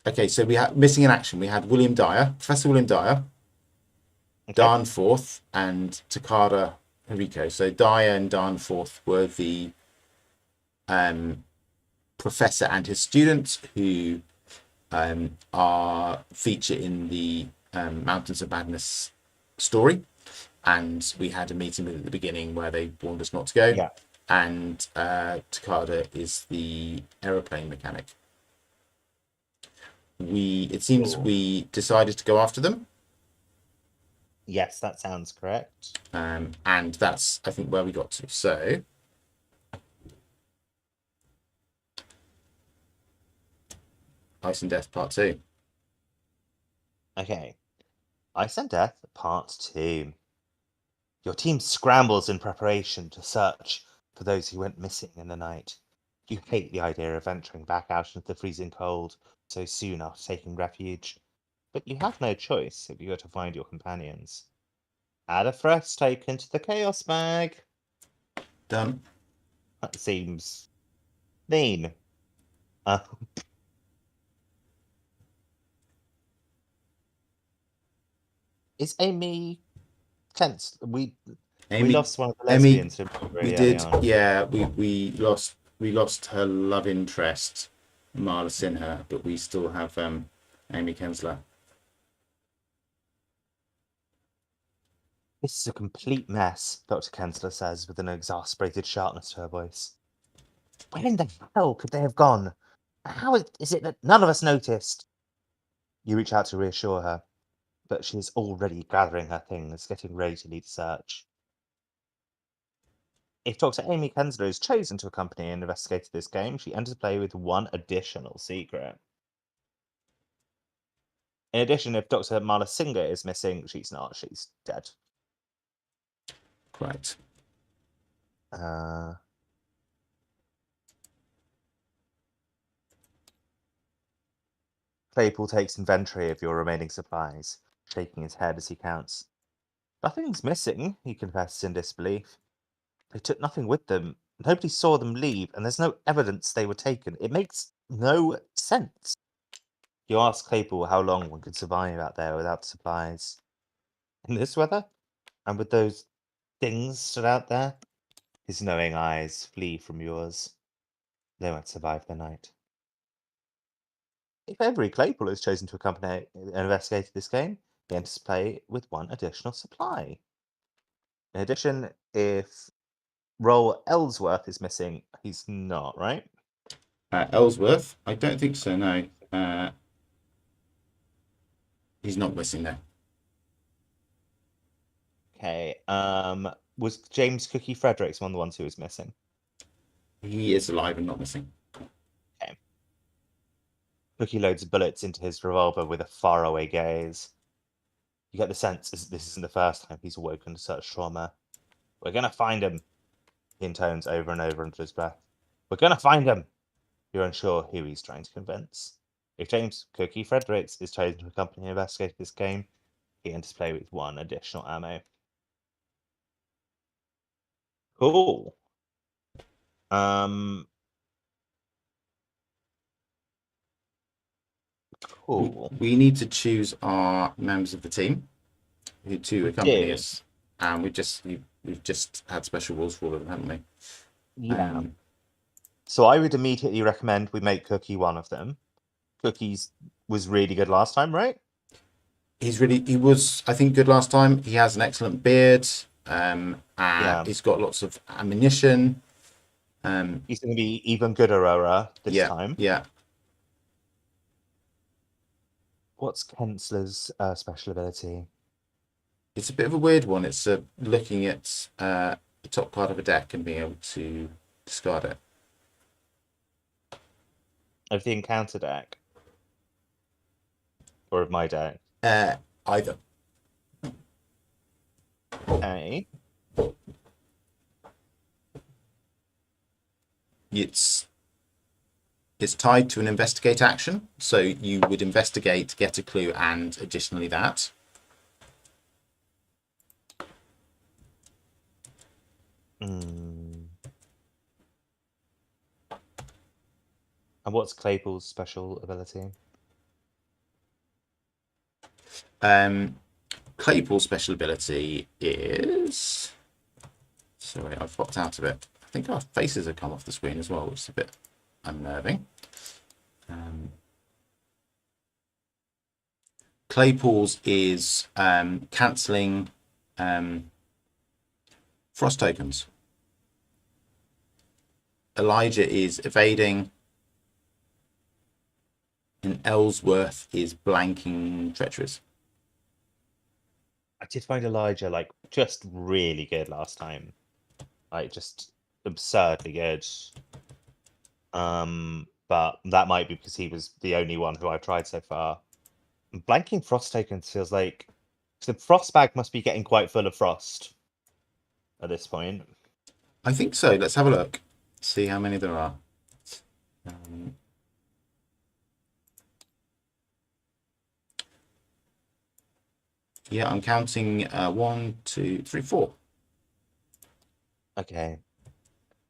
Okay, so we had missing in action. We had William Dyer, Professor William Dyer, Darnforth, and Takada Hariko. So Dyer and Darnforth were the professor and his students who are featured in the Mountains of Madness story. And we had a meeting with at the beginning where they warned us not to go. Yeah. And Takada is the aeroplane mechanic. It seems we decided to go after them. Yes, that sounds correct. And that's, I think, where we got to. So Ice and Death Part 2. Okay. Ice and Death Part 2. Your team scrambles in preparation to search for those who went missing in the night. You hate the idea of venturing back out into the freezing cold so soon after taking refuge, but you have no choice if you are to find your companions. Add a fresh token to the Chaos bag. Done. That seems mean. Is Amy tense? We lost one of the lesbians. We did. Yeah, we lost her love interest, Marla Sinha, but we still have Amy Kensler. This is a complete mess, Dr. Kensler says with an exasperated sharpness to her voice. Where in the hell could they have gone? How is it that none of us noticed? You reach out to reassure her, but she is already gathering her things, getting ready to lead the search. If Dr. Amy Kensler is chosen to accompany and investigate this game, she enters play with one additional secret. In addition, if Dr. Marla Singer is missing, she's not. She's dead. Correct. Claypool takes inventory of your remaining supplies, shaking his head as he counts. Nothing's missing, he confesses in disbelief. They took nothing with them. Nobody saw them leave, and there's no evidence they were taken. It makes no sense. You ask Claypool how long one could survive out there without supplies. In this weather? And with those things stood out there? His knowing eyes flee from yours. They won't survive the night. If every Claypool is chosen to accompany and investigate this game, he enters play with one additional supply. In addition, if Roll Ellsworth is missing, he's not, right? Ellsworth? I don't think so, no. He's not missing there. Okay. Was James Cookie Fredericks one of the ones who was missing? He is alive and not missing. Okay. Cookie loads bullets into his revolver with a faraway gaze. You get the sense this isn't the first time he's awoken to such trauma. We're gonna find him, he intones over and over under his breath. We're gonna find him! You're unsure who he's trying to convince. If James Cookie Fredericks is chosen to accompany and investigate this game, he enters play with one additional ammo. Cool. Cool. We need to choose our members of the team who to accompany us, and we've just had special rules for all of them, haven't we? Yeah. So I would immediately recommend we make Cookie one of them. Cookies was really good last time, right? He was, I think, good last time. He has an excellent beard, and he's got lots of ammunition. He's going to be even gooder this time. Yeah. What's Kensler's special ability? It's a bit of a weird one. It's looking at the top card of a deck and being able to discard it. Of the encounter deck? Or of my deck? Either. Okay. It's tied to an investigate action, so you would investigate, get a clue, and additionally that. And what's Claypool's special ability? Claypool's special ability is... Sorry, I've popped out of it. I think our faces have come off the screen as well, which is a bit unnerving. Claypool's is cancelling frost tokens. Elijah is evading, and Ellsworth is blanking treacheries. I did find Elijah just really good last time, just absurdly good. But that might be because he was the only one who I've tried so far. Blanking frost tokens feels like the frost bag must be getting quite full of frost at this point. I think so. Let's have a look. See how many there are. Yeah, I'm counting 1, 2, 3, 4. Okay.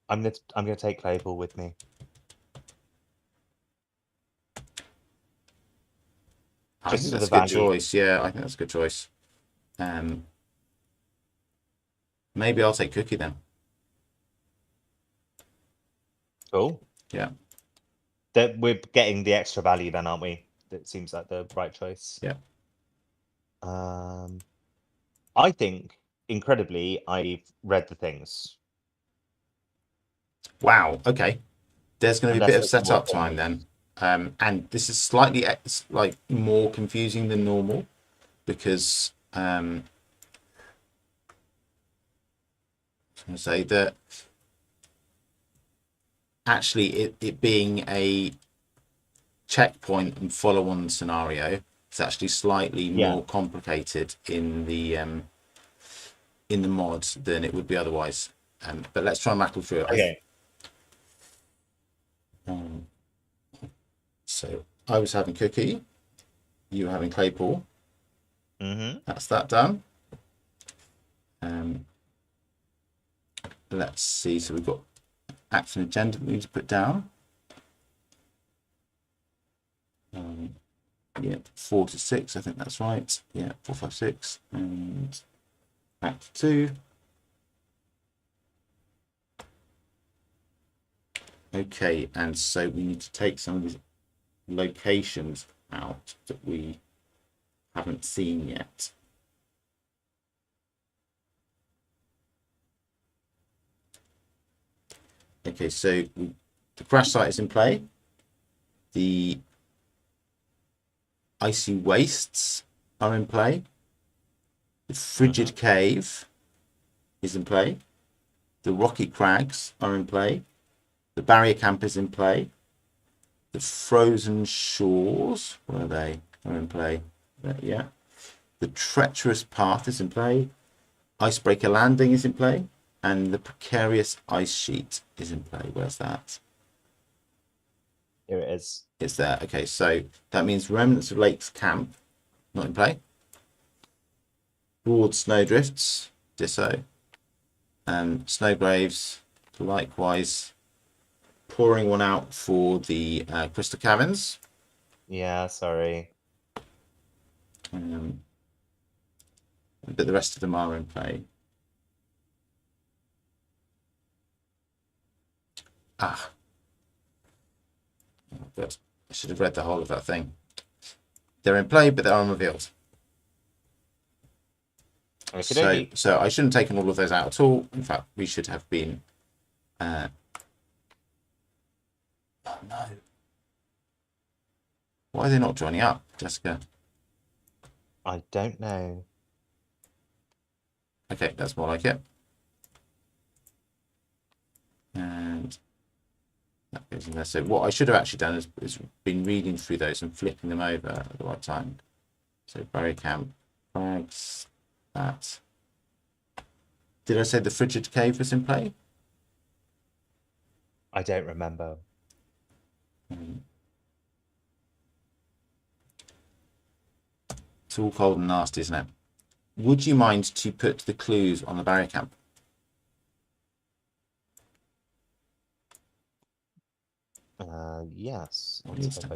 I'm gonna take Claypool with me. I think that's a good choice. Yeah, I think that's a good choice. Maybe I'll take Cookie then. Cool. Yeah. We're getting the extra value then, aren't we? That seems like the right choice. Yeah. I think, incredibly, I've read the things. Wow. Okay. There's going to be a bit of setup time then. And this is slightly more confusing than normal because I was going to say that actually it being a checkpoint and follow-on scenario It's actually slightly more complicated in the mod than it would be otherwise. But let's try and rattle through it. Okay. So I was having Cookie, you were having Claypool. Mm-hmm. That's that done. Let's see. So we've got action agenda we need to put down. Yeah, 4 to 6. I think that's right. Yeah, 4, 5, 6, and Act 2. Okay, and so we need to take some of these locations out that we haven't seen yet. Okay, so the crash site is in play. The icy wastes are in play. The frigid cave is in play. The rocky crags are in play. The barrier camp is in play. The frozen shores, where are they? Are in play. Yeah. The treacherous path is in play. Icebreaker landing is in play. And the precarious ice sheet is in play. Where's that? Here it is. It's there. Okay, so that means remnants of lakes camp, not in play. Broad snowdrifts, ditto. Snow graves, likewise. Pouring one out for the crystal caverns. Yeah, sorry. But the rest of them are in play. Ah. Oh, good. I should have read the whole of that thing. They're in play, but they're unrevealed. So I shouldn't have taken all of those out at all. In fact, we should have been... oh, no. Why are they not joining up, Jessica? I don't know. Okay, that's more like it. And that goes in there. So what I should have actually done is been reading through those and flipping them over at the right time. So barrier camp, flags, that. Did I say the frigid cave was in play? I don't remember. It's all cold and nasty, isn't it? Would you mind to put the clues on the barrier camp? Yes. What needs to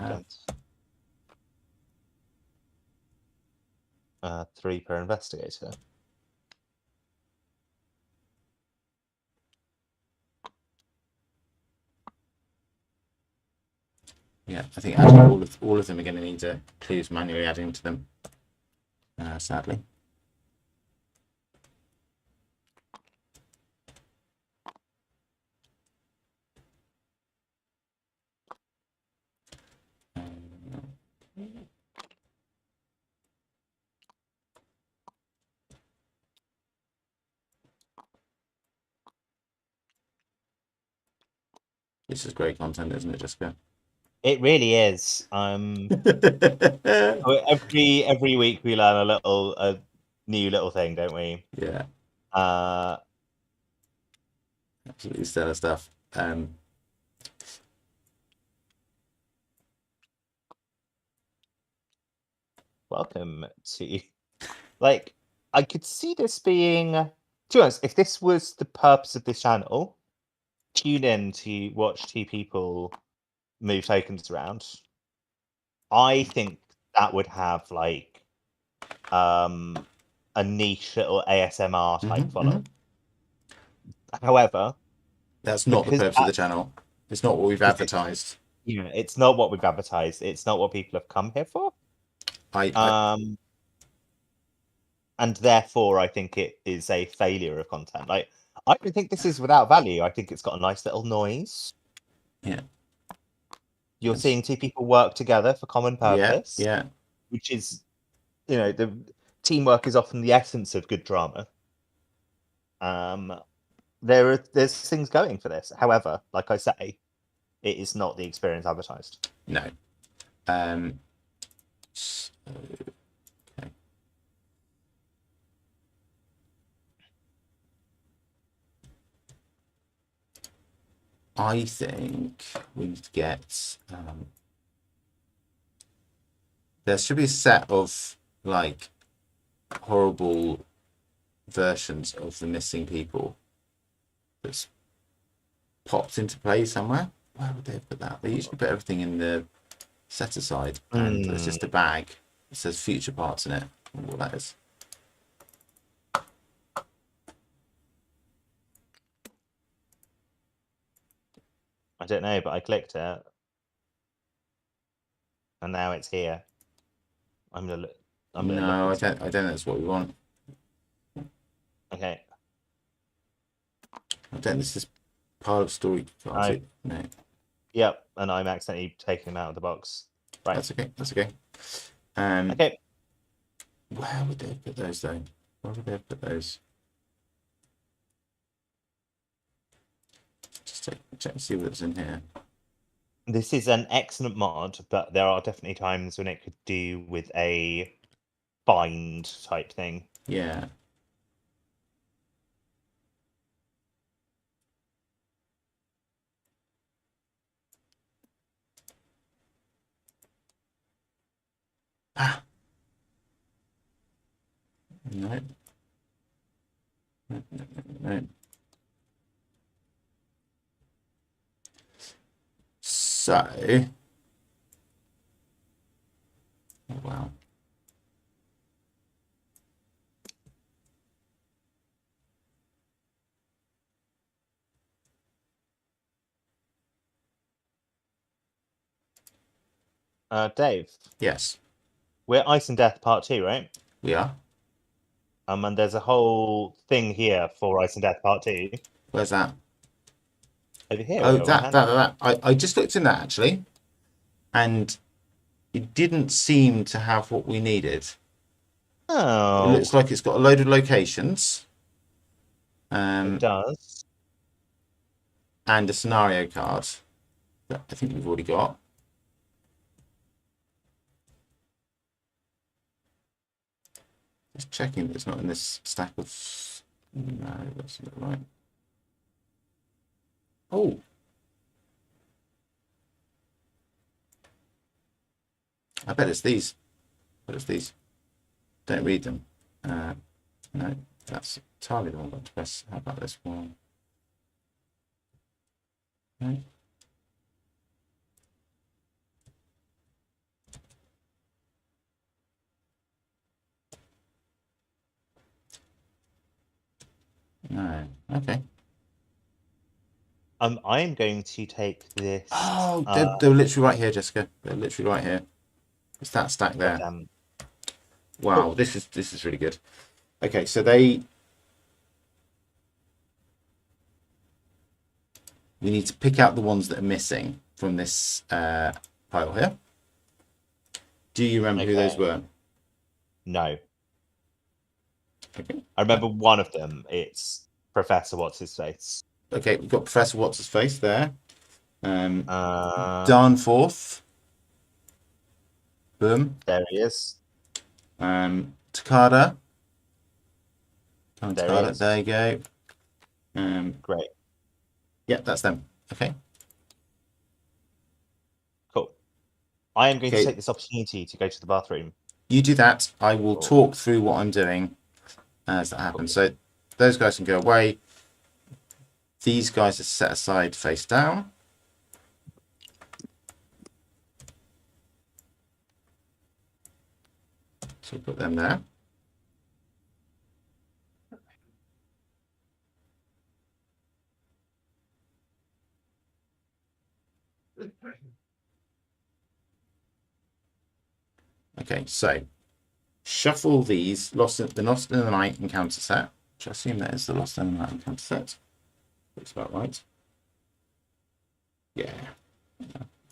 have? 3 per investigator. Yeah, I think actually all of them are going to need clues manually adding to them. Sadly. This is great content, isn't it, Jessica? It really is. Every week we learn a new little thing, don't we? Yeah. Absolutely stellar stuff. Welcome to, like, I could see this being, to be honest, if this was the purpose of this channel, tune in to watch 2 people move tokens around. I think that would have like a niche little ASMR type follow. However, that's not the purpose of the channel. It's not what we've advertised. It's not what we've advertised. It's not what people have come here for. And therefore, I think it is a failure of content. Like, I don't think this is without value. I think it's got a nice little noise. Yeah. You're seeing 2 people work together for common purpose. Yeah. Which is, the teamwork is often the essence of good drama. There's things going for this. However, like I say, it is not the experience advertised. No. Okay. I think we need to get. There should be a set of like horrible versions of the missing people that's popped into play somewhere. Where would they have put that? They usually put everything in the set aside, and there's just a bag that says future parts in it. I wonder what that is. I don't know, but I clicked it, and now it's here. I'm gonna look. I'm gonna No, look. I don't think that's what we want. Okay. I don't think this is part of story cards. No, Yep, and I'm accidentally taking them out of the box. Right. that's okay. That's okay. Okay. Where would they have put those though? Where would they have put those? Just check and see what's in here. This is an excellent mod, but there are definitely times when it could do with a bind type thing. Yeah. Ah. No. No. So. Oh, wow. Dave, Yes, we're Ice and Death Part 2, right? we are. And there's a whole thing here for Ice and Death Part 2 Where's that? over here. Oh, over my hand. that. I just looked in that actually, and it didn't seem to have what we needed. Oh, It looks like it's got a load of locations. it does. And a scenario card that I think we've already got. Just checking that it's not in this stack of. No, that's not right. Oh. I bet it's these. I bet it's these. Don't read them. No, that's entirely the wrong button to press. How about this one? No. No. Okay. I'm going to take this. Oh, they're literally right here, Jessica. They're literally right here. It's that stack there. Wow, Cool. this is really good. Okay, so we need to pick out the ones that are missing from this pile here. Do you remember who those were? No. Okay. I remember one of them. It's Professor What's-His-Face. Okay, we've got Professor What's-His-Face there. Darnforth. Boom. There he is. Takada. There he is. There you go. Great. Yeah, that's them. Okay. Cool. I am going to take this opportunity to go to the bathroom. You do that. I will talk through what I'm doing as that happens. So those guys can go away. These guys are set aside face down. So we'll put them there. Okay, so shuffle these the Lost in the Night encounter set, which I assume that is the Lost in the Night encounter set. Looks about right. Yeah.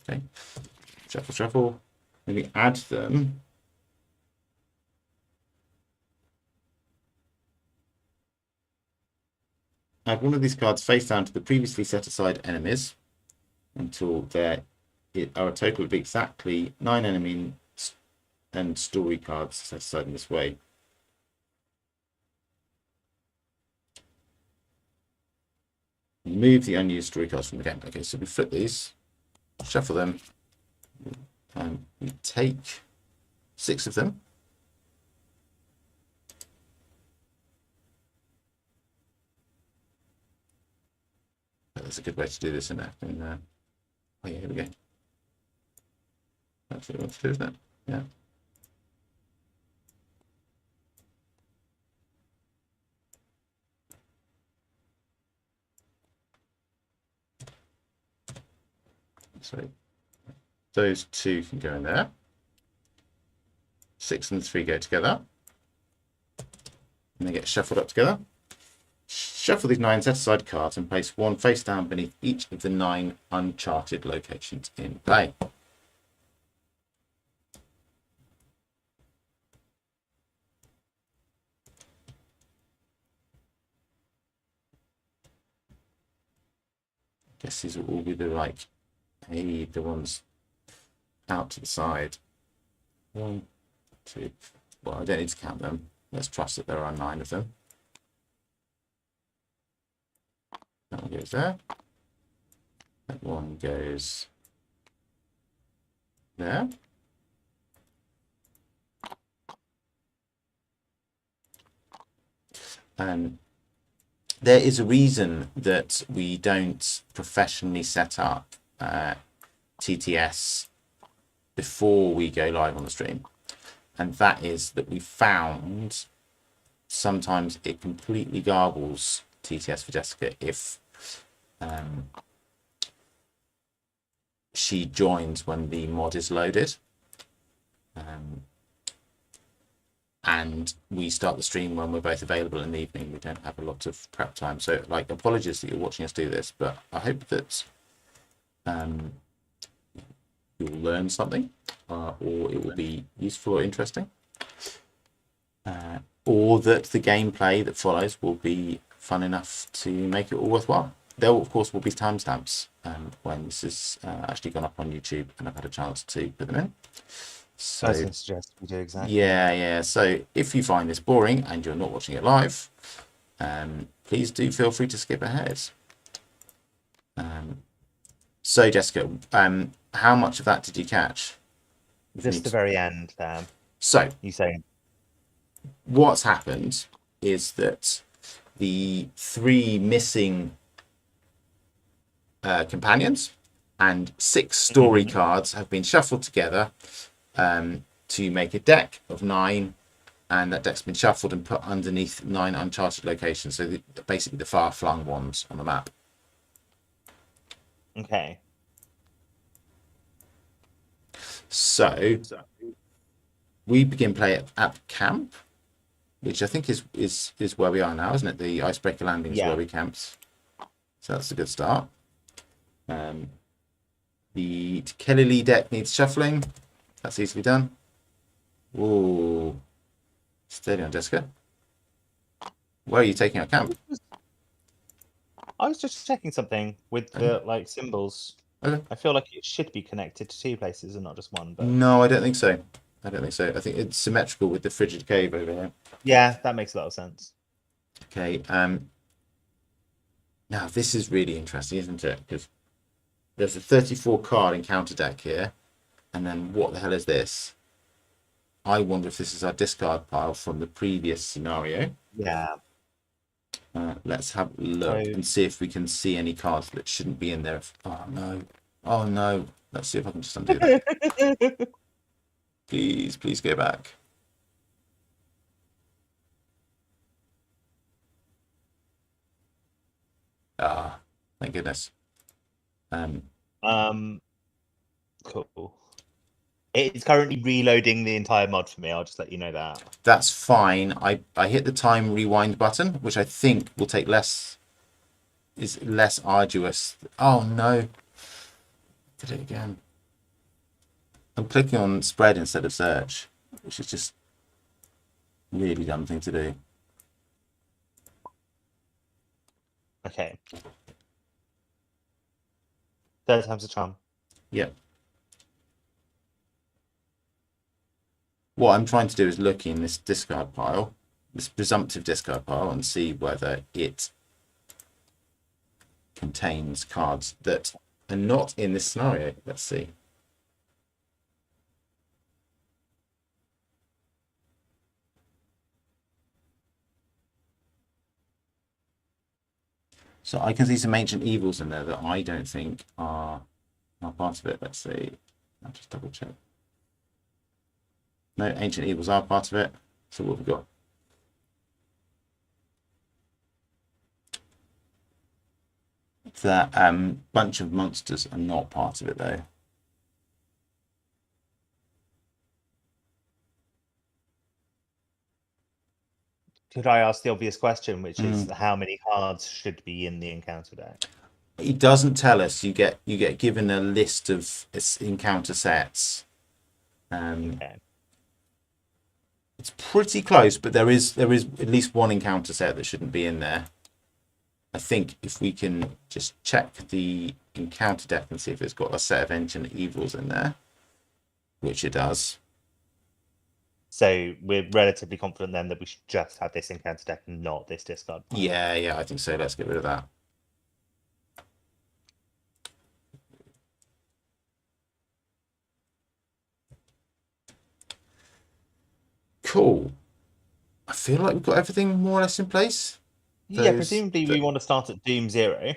Okay. Shuffle. Maybe add them. Add one of these cards face down to the previously set aside enemies until there are a total of exactly 9 enemies and story cards set aside in this way. Move the unused story cards from the game. Okay, so we flip these, shuffle them, and we take 6 of them. That's a good way to do this, isn't it? And, oh yeah, here we go. That's what we want to do, isn't it? Yeah. So those 2 can go in there. 6 and 3 go together. And they get shuffled up together. Shuffle these 9 set-aside cards and place 1 face down beneath each of the 9 uncharted locations in play. Guess these will all be the the ones out to the side. 1, 2. Well, I don't need to count them. Let's trust that there are 9 of them. That one goes there. That one goes there. There is a reason that we don't professionally set up TTS before we go live on the stream. And that is that we found sometimes it completely garbles TTS for Jessica if she joins when the mod is loaded. And we start the stream when we're both available in the evening. We don't have a lot of prep time. So, apologies that you're watching us do this, but I hope that you'll learn something, or it will be useful or interesting, or that the gameplay that follows will be fun enough to make it all worthwhile. There, of course, will be timestamps when this is actually gone up on YouTube and I've had a chance to put them in. So, I was going to suggest we do exactly. Yeah. So if you find this boring and you're not watching it live, please do feel free to skip ahead. So Jessica, how much of that did you catch? Just the very end, Sam. So you saying what's happened is that the 3 missing companions and 6 story cards have been shuffled together to make a deck of 9, and that deck's been shuffled and put underneath 9 uncharted locations, so basically the far-flung ones on the map. Okay. So we begin play at camp, which I think is where we are now, isn't it? The icebreaker landing is where we camped, so that's a good start. The Kelly Lee deck needs shuffling. That's easily done. Ooh. Steady on, Jessica. Where are you taking our camp? I was just checking something with the symbols. Okay. I feel like it should be connected to 2 places and not just 1. But no, I don't think so. I think it's symmetrical with the frigid cave over here. Yeah, that makes a lot of sense. Okay. Now this is really interesting, isn't it? Because there's a 34 card encounter deck here, and then what the hell is this? I wonder if this is our discard pile from the previous scenario. Yeah. Let's have a look and see if we can see any cards that shouldn't be in there. Oh no. Let's see if I can just undo that. Please go back. Thank goodness. Cool. It's currently reloading the entire mod for me. I'll just let you know that. That's fine. I hit the time rewind button, which I think will take less arduous. Oh no. Did it again. I'm clicking on spread instead of search, which is just really dumb thing to do. Okay. 3rd time's a charm. Yep. what I'm trying to do is look in this discard pile, this presumptive discard pile, and see whether it contains cards that are not in this scenario. Let's see. So I can see some ancient evils in there that I don't think are part of it. Let's see. I'll just double check. No, ancient evils are part of it. So what have we got? That bunch of monsters are not part of it though. Could I ask the obvious question, which is how many cards should be in the encounter deck? It doesn't tell us. You get given a list of encounter sets. Okay. It's pretty close, but there is at least one encounter set that shouldn't be in there. I think if we can just check the encounter deck and see if it's got a set of ancient evils in there, which it does. So we're relatively confident then that we should just have this encounter deck and not this discard pile. Yeah, I think so. Let's get rid of that. Cool. I feel like we've got everything more or less in place. Yeah, presumably we want to start at Doom 0.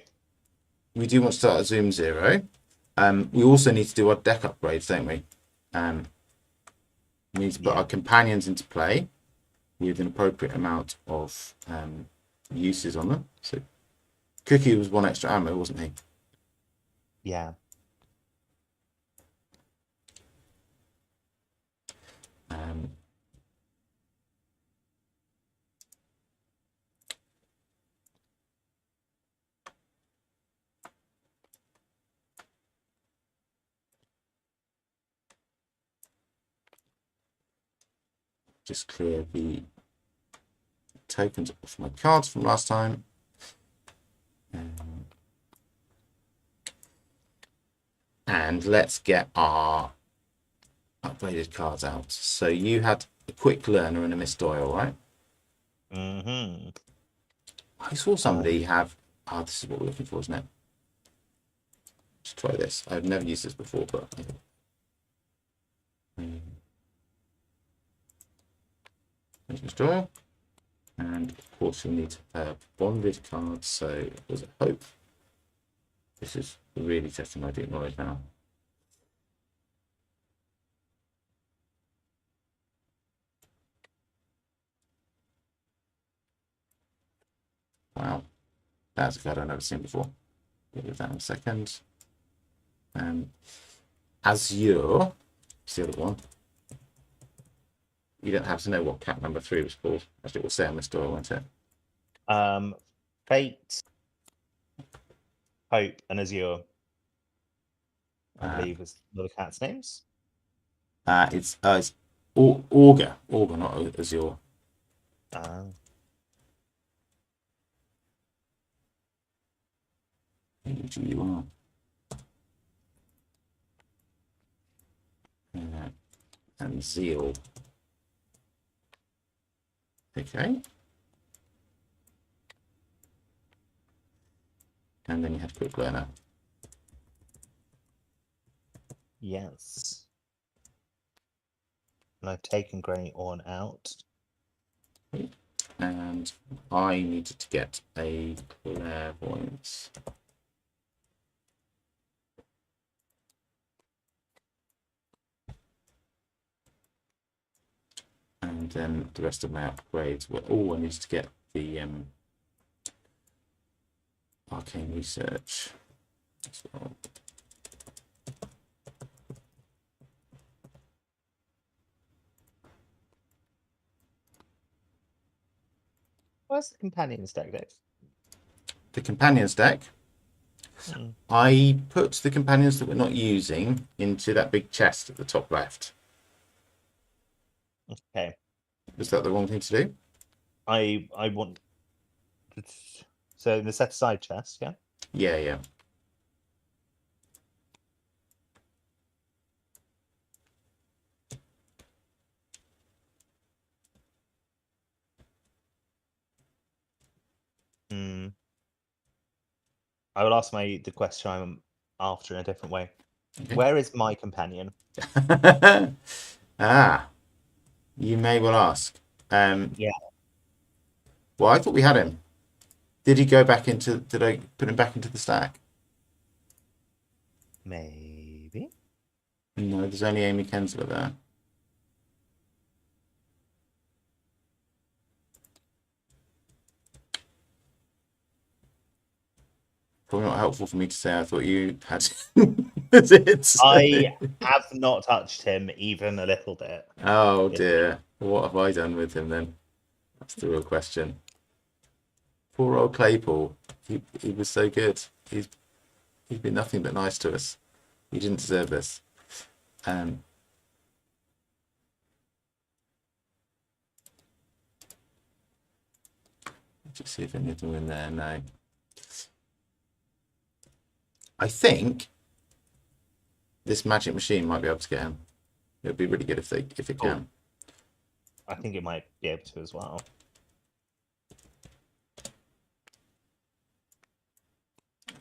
We do want to start at Zoom 0. We also need to do our deck upgrades, don't we? We need to put our companions into play with an appropriate amount of uses on them. So Cookie was 1 extra ammo, wasn't he? Yeah. Just clear the tokens off my cards from last time. And let's get our upgraded cards out. So you had a quick learner and a Miss Doyle, right? Mm-hmm. I saw somebody have... Oh, this is what we're looking for, isn't it? Let's try this. I've never used this before, but... There's Miss Doyle. And of course you'll need bonded cards, so was it Hope? This is really testing my deep knowledge now. Wow, that's a card I've never seen before. Get rid of that in a second. Azure, it's the other one. You don't have to know what cat number 3 was called. Actually, it will say on the store, won't it? Fate, Hope, and Azure. I believe is the cat's names. It's Augur, not Azure. AUGUR. And Zeal. Okay. And then you had Quick Learner. Yes. And I've taken Grey Orn out. And I needed to get a Clairvoyance. And then the rest of my upgrades were... Oh, I needed to get the Arcane Research as well. Where's the Companions deck, Dave? The Companions deck. I put the Companions that we're not using into that big chest at the top left. Okay. Was that the wrong thing to do? I want... So the set aside chest, yeah? Yeah. Hmm. I will ask the question I'm after in a different way. Okay. Where is my companion? Ah, you may well ask. Yeah. Well, I thought we had him. Did he go back into? Did I put him back into the stack? Maybe. No, there's only Amy Kensler there. Probably not helpful for me to say. I thought you had. That's it. I have not touched him even a little bit. Oh dear. What have I done with him then? That's the real question. Poor old Claypool. He was so good. He's been nothing but nice to us. He didn't deserve this. Just see if anything in there. No. I think this magic machine might be able to get him. It would be really good if it Cool. can. I think it might be able to as well.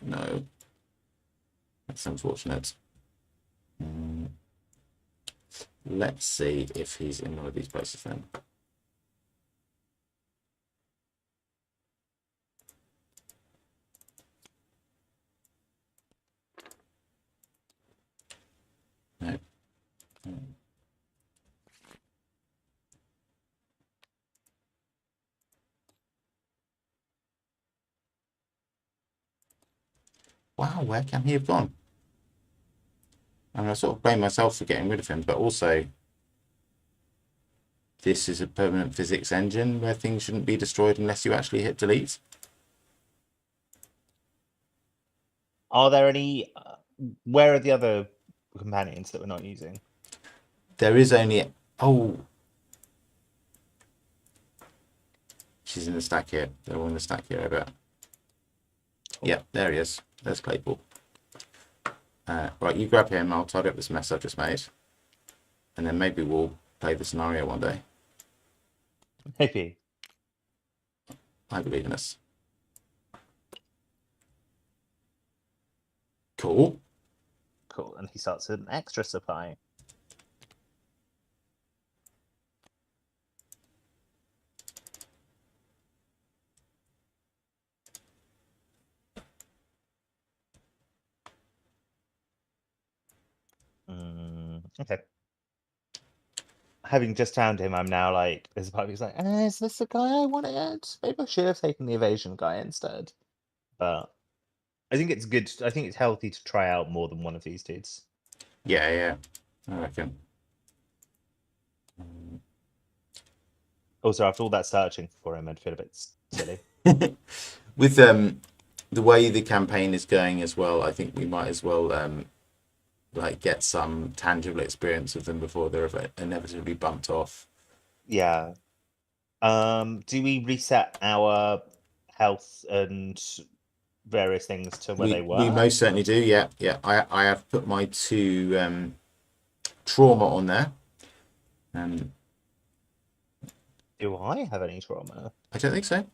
No. That's unfortunate. Let's see if he's in one of these places then. No. Wow, where can he have gone? I mean, I sort of blame myself for getting rid of him, but also this is a permanent physics engine where things shouldn't be destroyed unless you actually hit delete. Are there any? Where are the other companions that we're not using? There is only... Oh. She's in the stack here. They're all in the stack here, I bet. Yeah, there he is. There's Claypool. Right, you grab him. I'll tidy up this mess I've just made. And then maybe we'll play the scenario one day. Maybe. I believe in us. Cool. Cool. And he starts with an extra supply. Okay. Having just found him, I'm now like, there's a part of me who's like, is this the guy I wanted? Maybe I should have taken the evasion guy instead. But I think it's good. I think it's healthy to try out more than one of these dudes. Yeah, I reckon. Also, after all that searching for him, I'd feel a bit silly. With the way the campaign is going as well, I think we might as well like get some tangible experience of them before they're inevitably bumped off. Yeah. Do we reset our health and various things to where they were? We most certainly do. Yeah. I have put my 2 trauma on there. Do I have any trauma? I don't think so.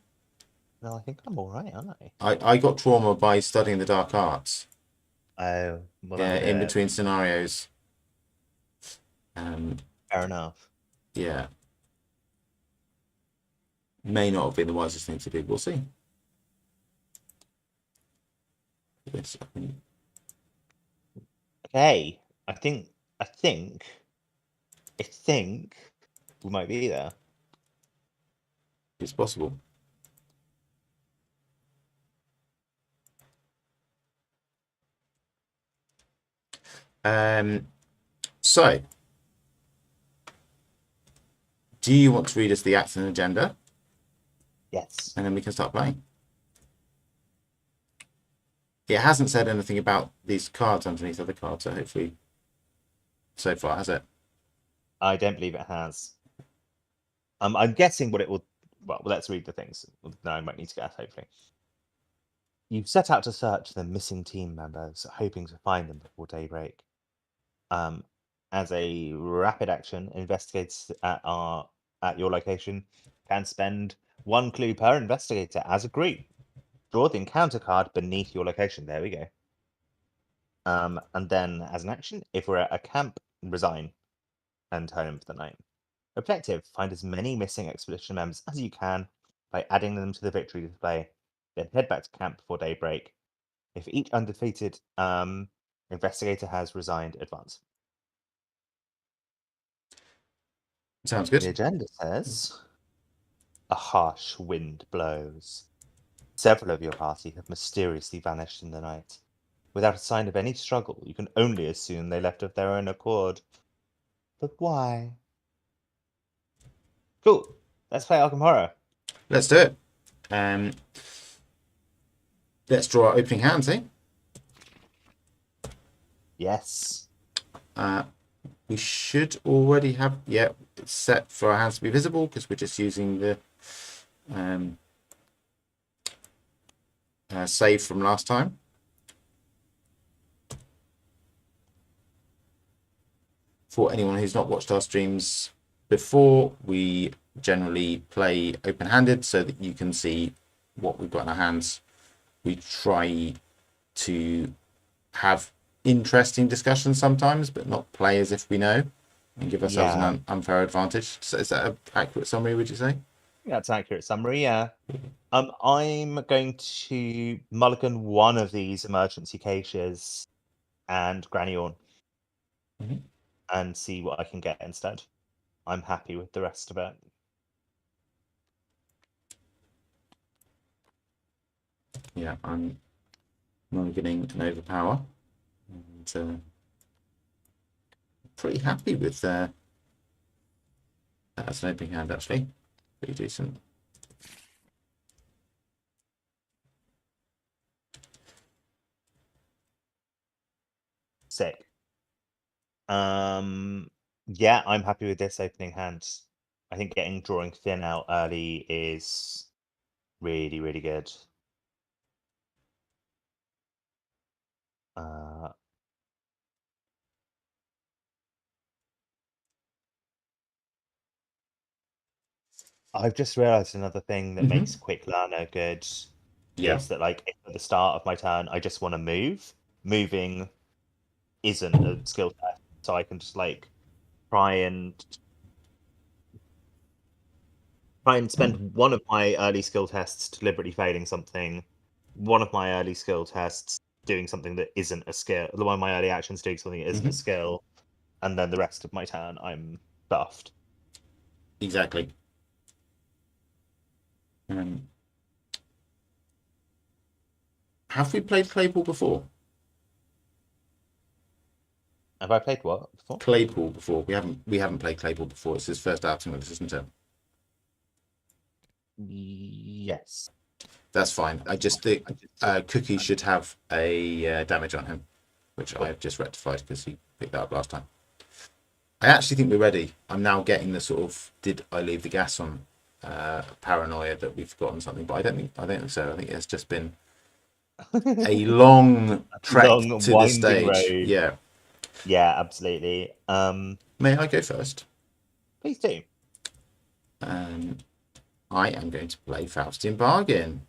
No, I think I'm all right, aren't I? I got trauma by studying the dark arts. Oh, well, Yeah, in between scenarios. Fair enough. Yeah. May not have been the wisest thing to do. We'll see. Yes, Okay, I think we might be there. it's possible. So, do you want to read us the acts and agenda? Yes. And then we can start playing. It hasn't said anything about these cards underneath other cards, so hopefully, so far, has it? I don't believe it has. I'm guessing what it will. Well, let's read the things. No, I might need to guess. Hopefully, you set out to search the missing team members, hoping to find them before daybreak. As a rapid action, investigators at your location can spend 1 clue per investigator as a group. Draw the encounter card beneath your location. There we go. And then as an action, if we're at a camp, resign and turn in for the night. Objective, find as many missing expedition members as you can by adding them to the victory display. Then head back to camp before daybreak. If each undefeated investigator has resigned, advance. Sounds The good. agenda says a harsh wind blows. Several of your party have mysteriously vanished in the night. Without a sign of any struggle, you can only assume they left of their own accord. But why? Cool. Let's play Arkham Horror. Let's do it. Let's draw our opening hands, eh? Yes. We should already have, yeah, it's set for our hands to be visible because we're just using the save from last time. For anyone who's not watched our streams before, we generally play open-handed so that you can see what we've got in our hands. We try to have interesting discussions sometimes, but not play as if we know and give ourselves an unfair advantage. So is that an accurate summary, would you say? That's an accurate summary, yeah. I'm going to mulligan one of these emergency caches and Granny Orn and see what I can get instead. I'm happy with the rest of it. Yeah, I'm mulliganing an overpower. And pretty happy with that as an opening hand, actually. Pretty decent. Sick. Yeah, I'm happy with this opening hand. I think drawing thin out early is really, really good. I've just realized another thing that makes quick learner good is that, like, if at the start of my turn I just want to move, moving isn't a skill test, so I can just like try and spend one of my early skill tests deliberately failing something, one of my early skill tests doing something that isn't a skill, one of my early actions doing something that isn't a skill, and then the rest of my turn I'm buffed. Exactly. Have we played Claypool before? Have I played what before? Claypool before. We haven't played Claypool before. It's his first outing with us, isn't it? Yes. That's fine. I just think Cookie should have a damage on him, which I have just rectified because he picked that up last time. I actually think we're ready. I'm now getting the sort of did I leave the gas on paranoia that we've forgotten something, but I don't think so. I think it's just been a long trek Long, to this winding stage. road. Yeah. Yeah, absolutely. May I go first? Please do. I am going to play Faustian Bargain,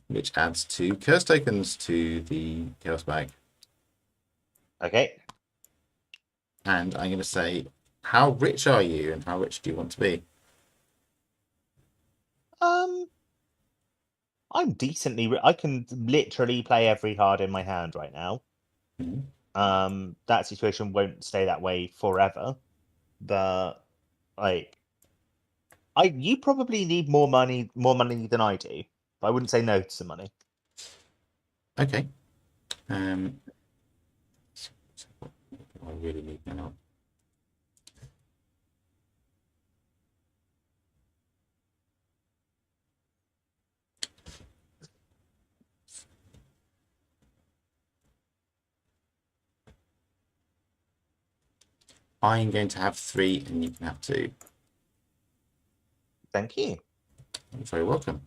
which adds 2 curse tokens to the Chaos Bag. Okay. And I'm going to say, how rich are you and how rich do you want to be? I'm decently. I can literally play every card in my hand right now. That situation won't stay that way forever, but like, you probably need more money than I do. But I wouldn't say no to some money. Okay. What do I really need now? I'm going to have 3 and you can have 2. Thank you. You're very welcome.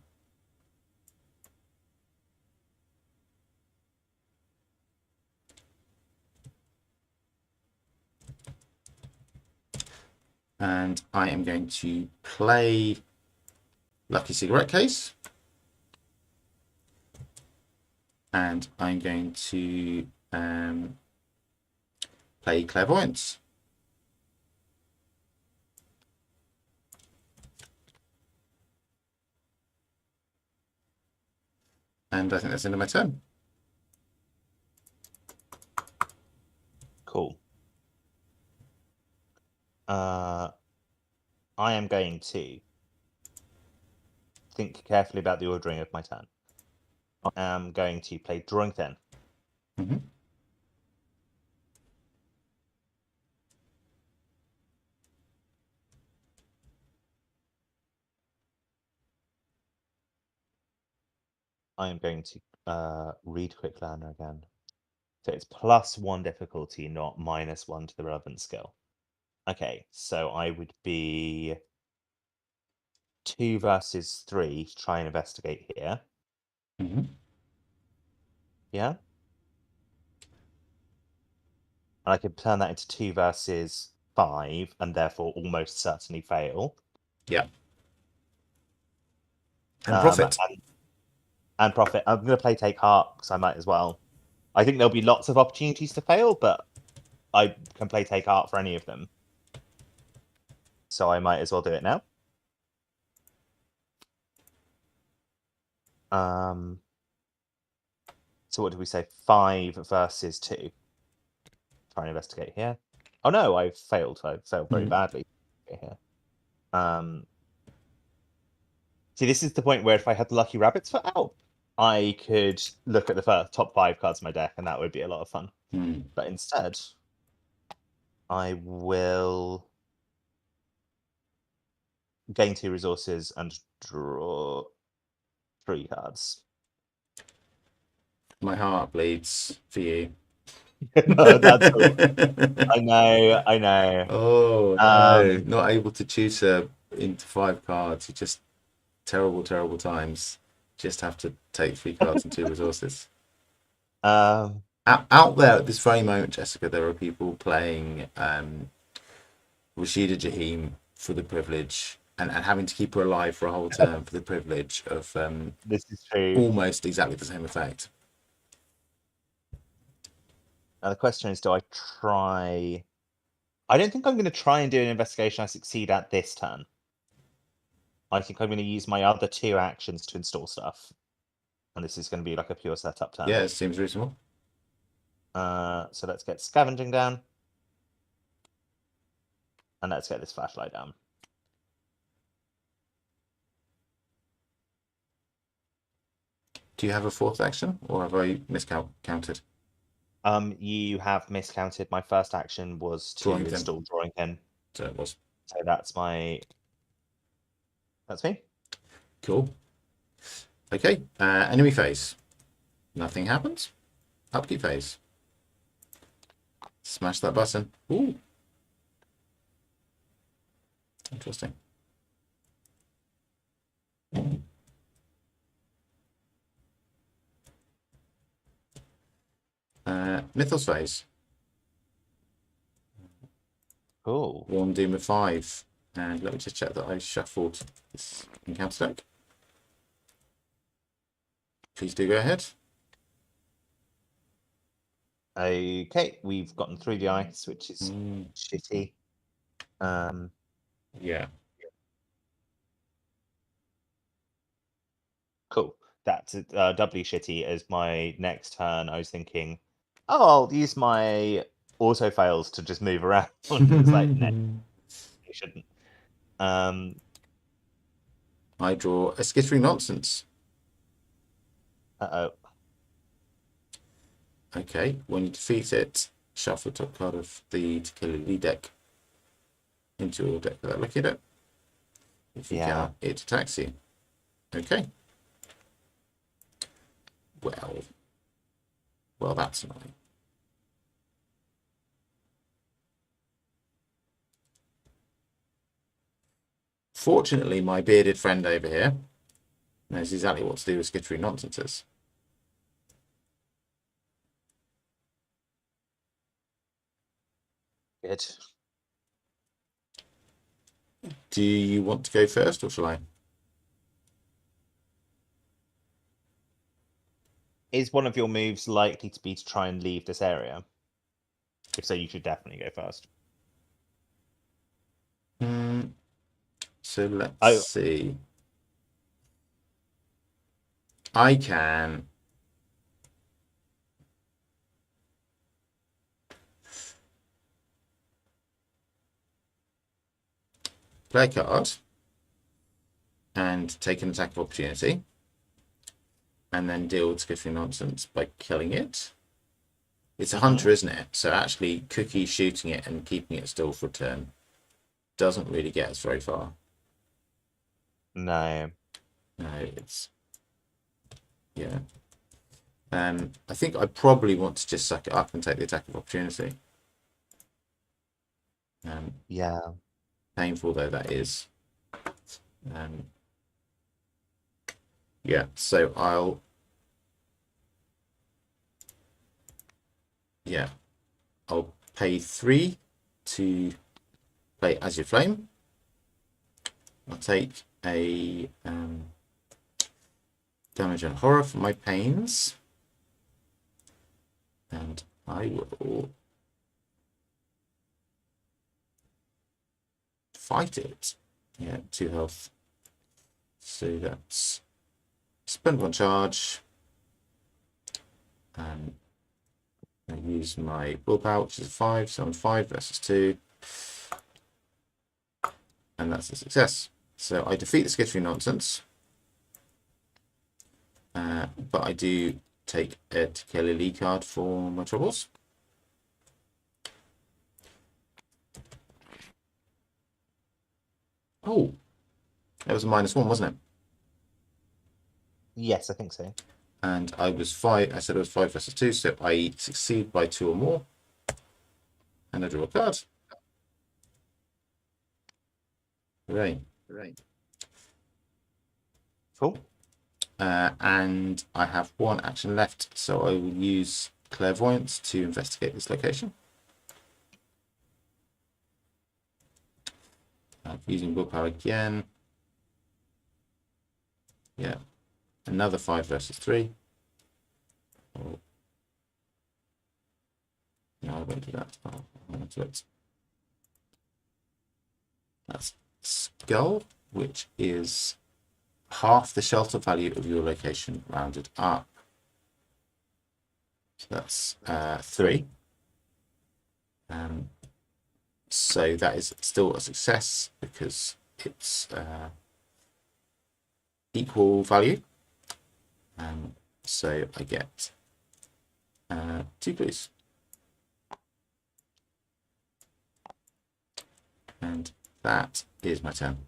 And I am going to play lucky cigarette case. And I'm going to play clairvoyance. And I think that's the end of my turn. Cool. I am going to think carefully about the ordering of my turn. I am going to play Drawing Thin. Mm-hmm. I am going to read Quick Learner again. So it's +1 difficulty, not -1 to the relevant skill. Okay, so I would be 2 versus 3 to try and investigate here. Mm-hmm. Yeah? And I could turn that into 2 versus 5 and therefore almost certainly fail. Yeah. And profit. And profit. I'm going to play Take Heart because I might as well. I think there'll be lots of opportunities to fail, but I can play Take Heart for any of them. So I might as well do it now. So what did we say? 5 versus 2. Try and investigate here. Oh no, I failed. I failed very badly here. See, this is the point where if I had the Lucky Rabbit's foot out, I could look at the top 5 cards of my deck, and that would be a lot of fun. But instead, I will gain 2 resources and draw 3 cards. My heart bleeds for you. No, that's all. I know. Oh no, not able to tutor into 5 cards. You just terrible times. Just have to take 3 cards and 2 resources. Out there at this very moment, Jessica, there are people playing Rashida Jaheim for the privilege and having to keep her alive for a whole term for the privilege of this is true. Almost exactly the same effect. Now the question is, do I try? I don't think I'm going to try and do an investigation I succeed at this turn. I think I'm going to use my other 2 actions to install stuff. And this is going to be like a pure setup turn. Yeah, it seems reasonable. So let's get Scavenging down. And let's get this Flashlight down. Do you have a 4th action, or have I miscounted? You have miscounted. My first action was to install Drawing Thin. So it was. So that's me. Cool. Okay, enemy phase. Nothing happens. Upkeep phase. Smash that button. Ooh. Interesting. Mythos phase. Cool. Warm Doom of 5. And let me just check that I shuffled this encounter deck. Please do go ahead. Okay, we've gotten through the ice, which is shitty. Yeah. Cool. That's doubly shitty as my next turn. I was thinking, oh, I'll use my auto fails to just move around. It's like, no, you shouldn't. I draw a Skittering Nonsense. Uh-oh. Okay, when you defeat it, shuffle the top card of the To Kill Elite deck into your deck without looking at it. If you can, it attacks you. Okay. Well, that's annoying. Fortunately, my bearded friend over here knows exactly what to do with Skittering Nonsenses. Good. Do you want to go first, or shall I? Is one of your moves likely to be to try and leave this area? If so, you should definitely go first. So let's Oh. see. I can play a card and take an attack of opportunity, and then deal with skittering nonsense by killing it. It's a hunter, isn't it? So actually, Cookie shooting it and keeping it still for a turn doesn't really get us very far. No. No, it's yeah. I think I probably want to just suck it up and take the attack of opportunity. Yeah. Painful though that is. Yeah, so I'll pay 3 to play Azure Flame. I'll take a damage and horror for my pains, and I will fight it. Yeah, 2 health. So that's spend 1 charge. I use my willpower, which is 5, so I'm 5 versus 2. And that's a success. So I defeat the skittering nonsense. But I do take a Tequila Lee card for my troubles. Oh, that was a -1, wasn't it? Yes, I think so. And I was 5. I said it was 5 versus 2, so I succeed by 2 or more. And I draw a card. Hooray. Cool. And I have 1 action left, so I will use Clairvoyance to investigate this location. Using willpower again. Yeah. Another 5 versus 3. Oh. No, I won't do that. I'll do it. That's Skull, which is half the shelter value of your location rounded up. So that's 3. So that is still a success because it's equal value. So I get 2 clues. And that is my turn.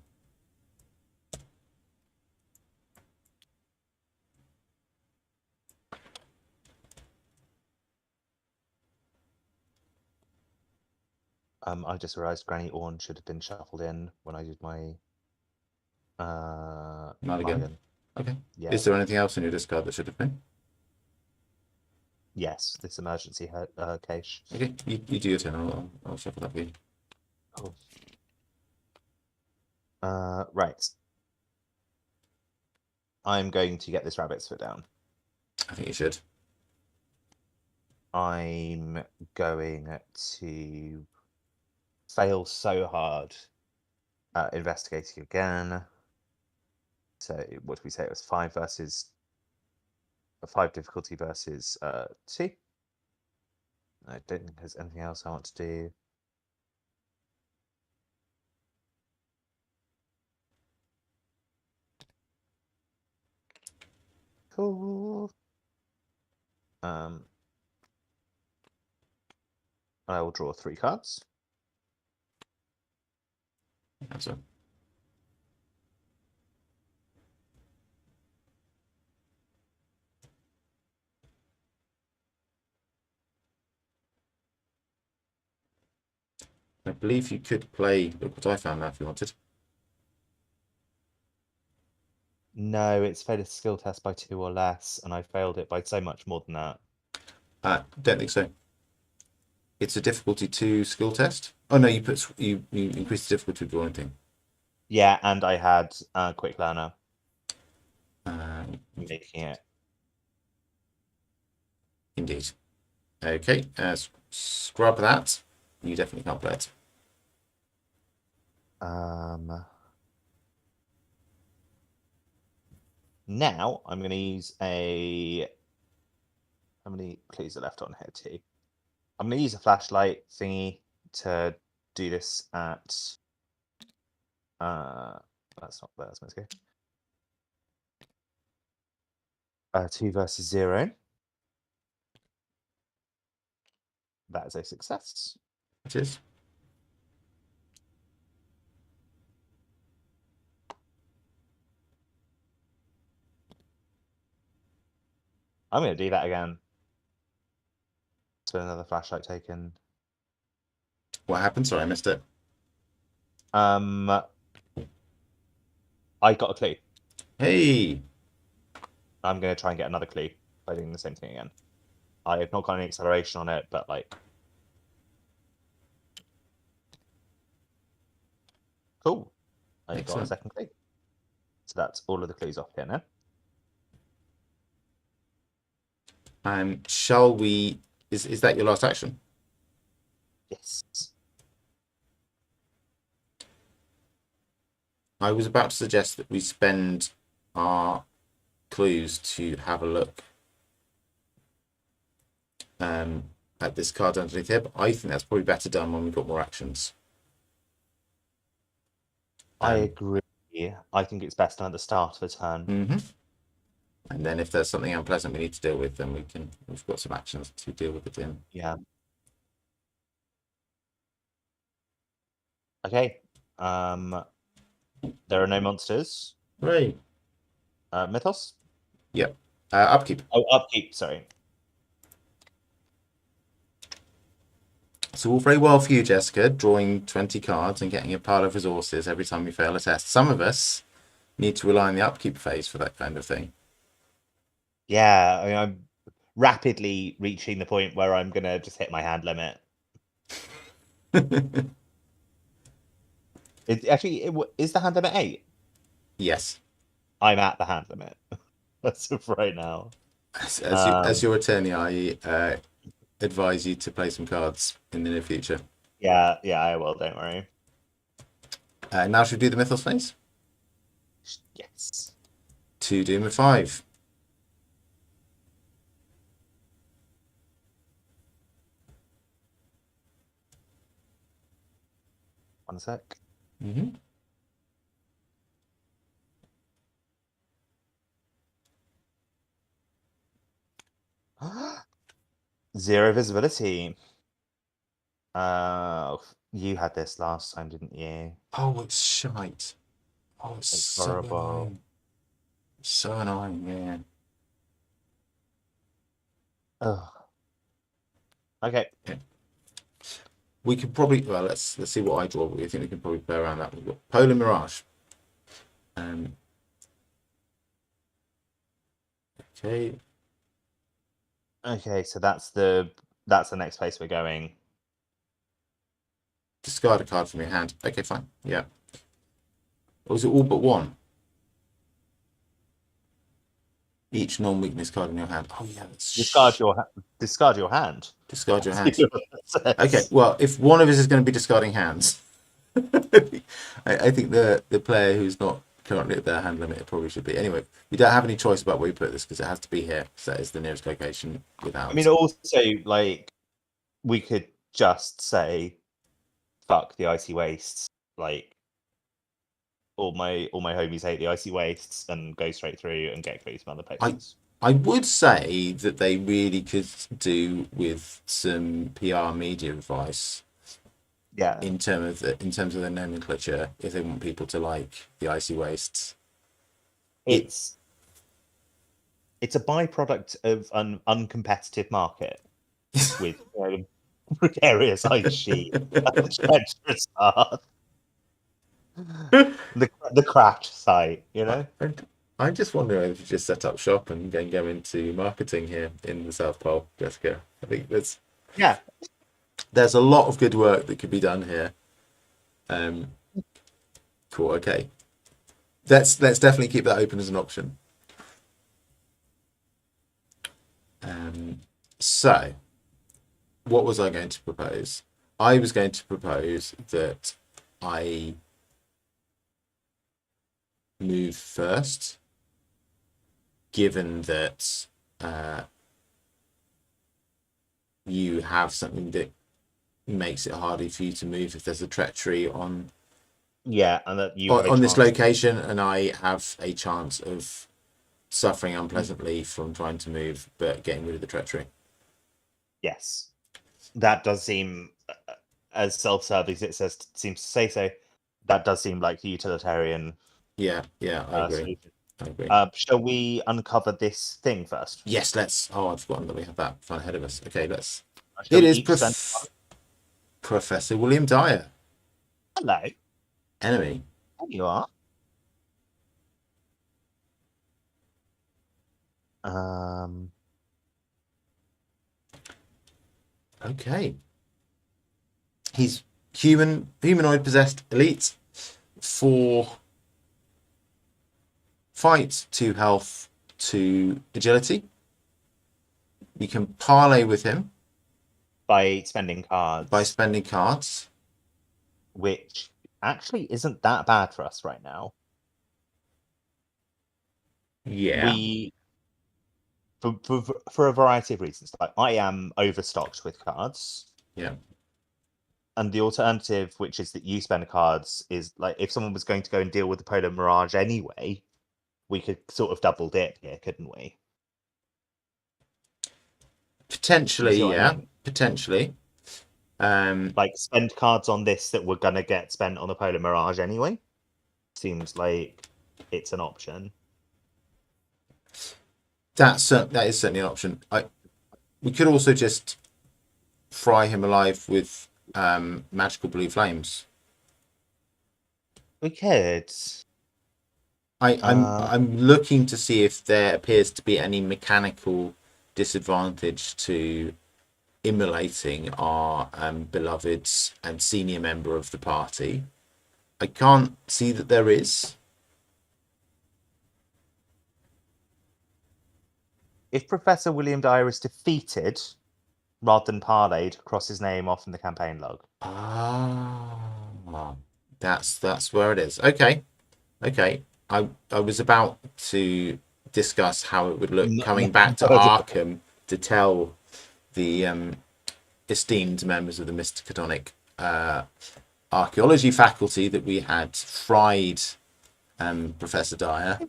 I just realised Granny Orn should have been shuffled in when I did my mulligan. Okay. Yeah. Is there anything else in your discard that should have been? Yes, this emergency cache. Okay, you do your turn. I'll shuffle that for you. Cool. Right. I'm going to get this rabbit's foot down. I think you should. I'm going to fail so hard at investigating again. So what did we say? It was 5 difficulty versus 2. I don't think there's anything else I want to do. Cool. I will draw 3 cards. That's it. I believe you could play. Look what I found now if you wanted. No, it's failed a skill test by 2 or less, and I failed it by so much more than that. Don't think so. It's a difficulty 2 skill test. Oh no, you increase the difficulty of drawing thing. Yeah, and I had quick learner, Uh, making it Indeed. Okay, scrub that. You definitely can't play it. Now I'm going to use a. How many clues are left on here too? I'm going to use a flashlight thingy to do this at. That's not where that's meant to go. 2 versus 0. That is a success. It is. I'm going to do that again. So another flashlight taken. What happened? Sorry, I missed it. I got a clue. Hey! I'm going to try and get another clue by doing the same thing again. I have not got any acceleration on it, but like. Cool. I got a Excellent. second clue. So that's all of the clues off here now. Shall we... Is that your last action? Yes. I was about to suggest that we spend our clues to have a look at this card underneath here, but I think that's probably better done when we've got more actions. I agree. I think it's best done at the start of a turn. Mm-hmm. And then if there's something unpleasant we need to deal with, then we've got some actions to deal with it in. Yeah. Okay. There are no monsters. Right. Mythos? Yep. Upkeep. Oh, upkeep, sorry. So all very well for you, Jessica, drawing 20 cards and getting a pile of resources every time you fail a test. Some of us need to rely on the upkeep phase for that kind of thing. Yeah, I mean, I'm rapidly reaching the point where I'm going to just hit my hand limit. Is the hand limit 8? Yes. I'm at the hand limit as of right now. As your attorney, I advise you to play some cards in the near future. Yeah, I will, don't worry. Now should we do the Mythos phase? Yes. 2 Doom of 5. One sec. Mm-hmm. Zero visibility. You had this last time, didn't you? Oh, it's shite. Oh, it's so horrible. annoying. So annoying, yeah. Ugh. Okay. Yeah. We could probably, well, let's see what I draw. I think we can probably play around that. We've got Polar Mirage. Okay. Okay, so that's the next place we're going. Discard a card from your hand. Okay, fine. Yeah. Or is it all but one? Each non-weakness card in your hand. Oh yeah, that's Discard your hand. discard your hand. Says. Okay, well, if one of us is going to be discarding hands, I think the player who's not currently at their hand limit probably should be. Anyway, we don't have any choice about where you put this because it has to be here. So that is the nearest location without. I mean, also, like, we could just say, "Fuck the icy wastes." Like, all my homies hate the icy wastes, and go straight through and get clues from other places. I would say that they really could do with some PR media advice. Yeah. In terms of the nomenclature, if they want people to like the icy wastes. It's a byproduct of an uncompetitive market with precarious ice sheet and treacherous hearth. The craft site, you know. I just wonder if you just set up shop and go into marketing here in the South Pole, Jessica. I think there's a lot of good work that could be done here. Cool. Okay. Let's definitely keep that open as an option. So, what was I going to propose? I was going to propose that I move first, given that you have something that makes it harder for you to move if there's a treachery on Yeah, and that you have a on this chance. location, and I have a chance of suffering unpleasantly from trying to move, but getting rid of the treachery. Yes, that does seem, as self-serving as it seems to say so, that does seem like the utilitarian Yeah, I agree. solution. I agree. Shall we uncover this thing first? Yes, let's. Oh, I've forgotten that we have that fun ahead of us. Okay, let's. Shall It we is each spend? Professor William Dyer, Hello, enemy. there you are. Okay. He's humanoid possessed elite. 4 fight, 2 health, 2 agility. We can parlay with him By spending cards, by spending cards. which actually isn't that bad for us right now. Yeah. We, for a variety of reasons, like I am overstocked with cards. Yeah. And the alternative, which is that you spend cards, is like if someone was going to go and deal with the Polar Mirage anyway, we could sort of double dip here, couldn't we? Potentially, You see what I yeah. mean? Potentially. Like spend cards on this that were gonna get spent on the Polar Mirage anyway. Seems like it's an option. That is certainly an option. We could also just fry him alive with magical blue flames. We could. I'm looking to see if there appears to be any mechanical disadvantage to immolating our beloved and senior member of the party. I can't see that there is. If Professor William Dyer is defeated, rather than parlayed, cross his name off in the campaign log. Ah, that's where it is. Okay. I was about to discuss how it would look coming back to Arkham to tell the esteemed members of the Miskatonic archaeology faculty that we had fried Professor Dyer.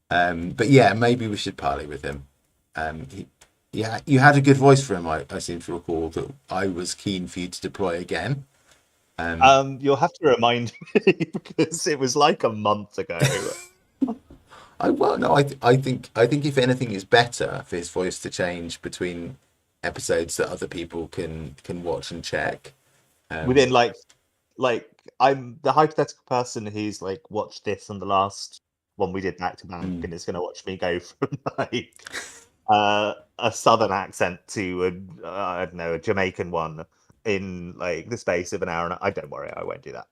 But yeah, maybe we should parley with him. Yeah, you had a good voice for him. I seem to recall that I was keen for you to deploy again. You'll have to remind me because it was like a month ago. I think if anything is better for his voice to change between episodes that other people can watch and check. Within like I'm the hypothetical person who's like watched this and the last one we did back to back and is going to watch me go from like a southern accent to I don't know, a Jamaican one in like the space of an hour. I don't worry, I won't do that.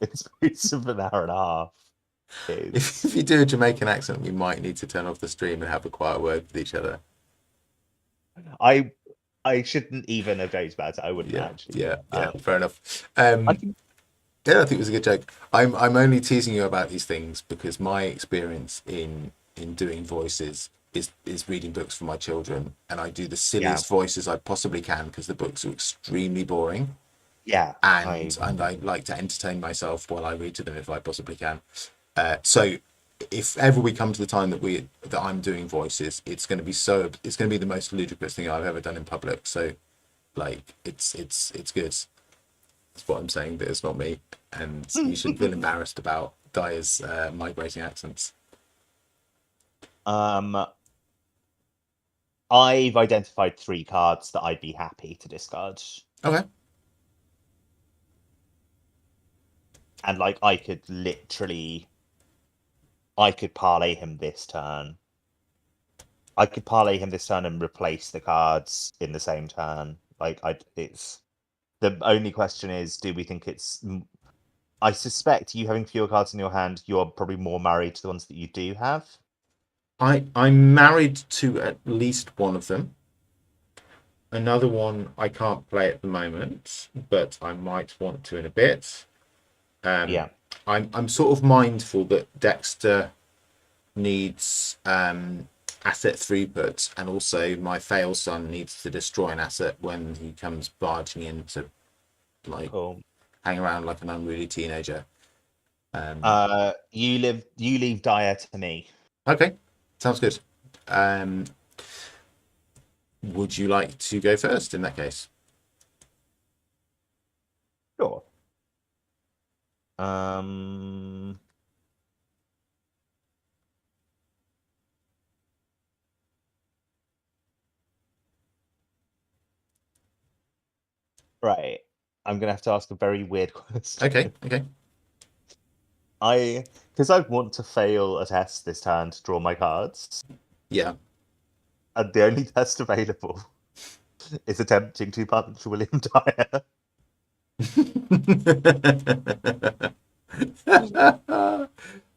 In space of an hour and a half. If you do a Jamaican accent, we might need to turn off the stream and have a quiet word with each other. I shouldn't even have joked about it. I wouldn't actually. Yeah, fair enough. I I think it was a good joke. I'm only teasing you about these things because my experience in doing voices is reading books for my children, and I do the silliest voices I possibly can because the books are extremely boring. Yeah, and I like to entertain myself while I read to them if I possibly can. So if ever we come to the time that I'm doing voices, it's going to be the most ludicrous thing I've ever done in public. So like it's good. That's what I'm saying, but it's not me, and you should feel embarrassed about Dyer's migrating accents. I've identified 3 cards that I'd be happy to discard. Okay. And like I could parlay him this turn. I could parlay him this turn and replace the cards in the same turn. It's the only question is, do we think it's? I suspect you having fewer cards in your hand, you're probably more married to the ones that you do have. I'm married to at least one of them. Another one I can't play at the moment, but I might want to in a bit. Yeah. I'm sort of mindful that Dexter needs asset throughput, and also my fail son needs to destroy an asset when he comes barging in to like Cool. hang around like an unruly teenager. You leave Dyer to me. Okay, sounds good. Would you like to go first in that case? Sure. Um. Right. I'm gonna have to ask a very weird question. Okay, okay. Because I want to fail a test this turn to draw my cards, Yeah. and the only test available is attempting to punch William Dyer.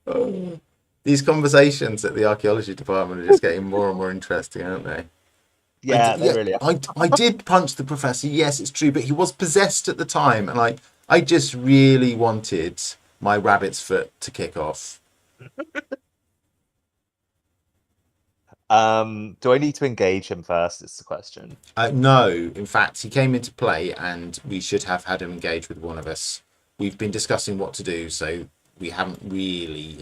Oh, these conversations at the archaeology department are just getting more and more interesting, aren't they? Yeah, they Yeah, really are. I did punch the professor. Yes, it's true, but he was possessed at the time, and I just really wanted my rabbit's foot to kick off. Do I need to engage him first? Is the question. No, in fact, he came into play, and we should have had him engage with one of us. We've been discussing what to do, so we haven't really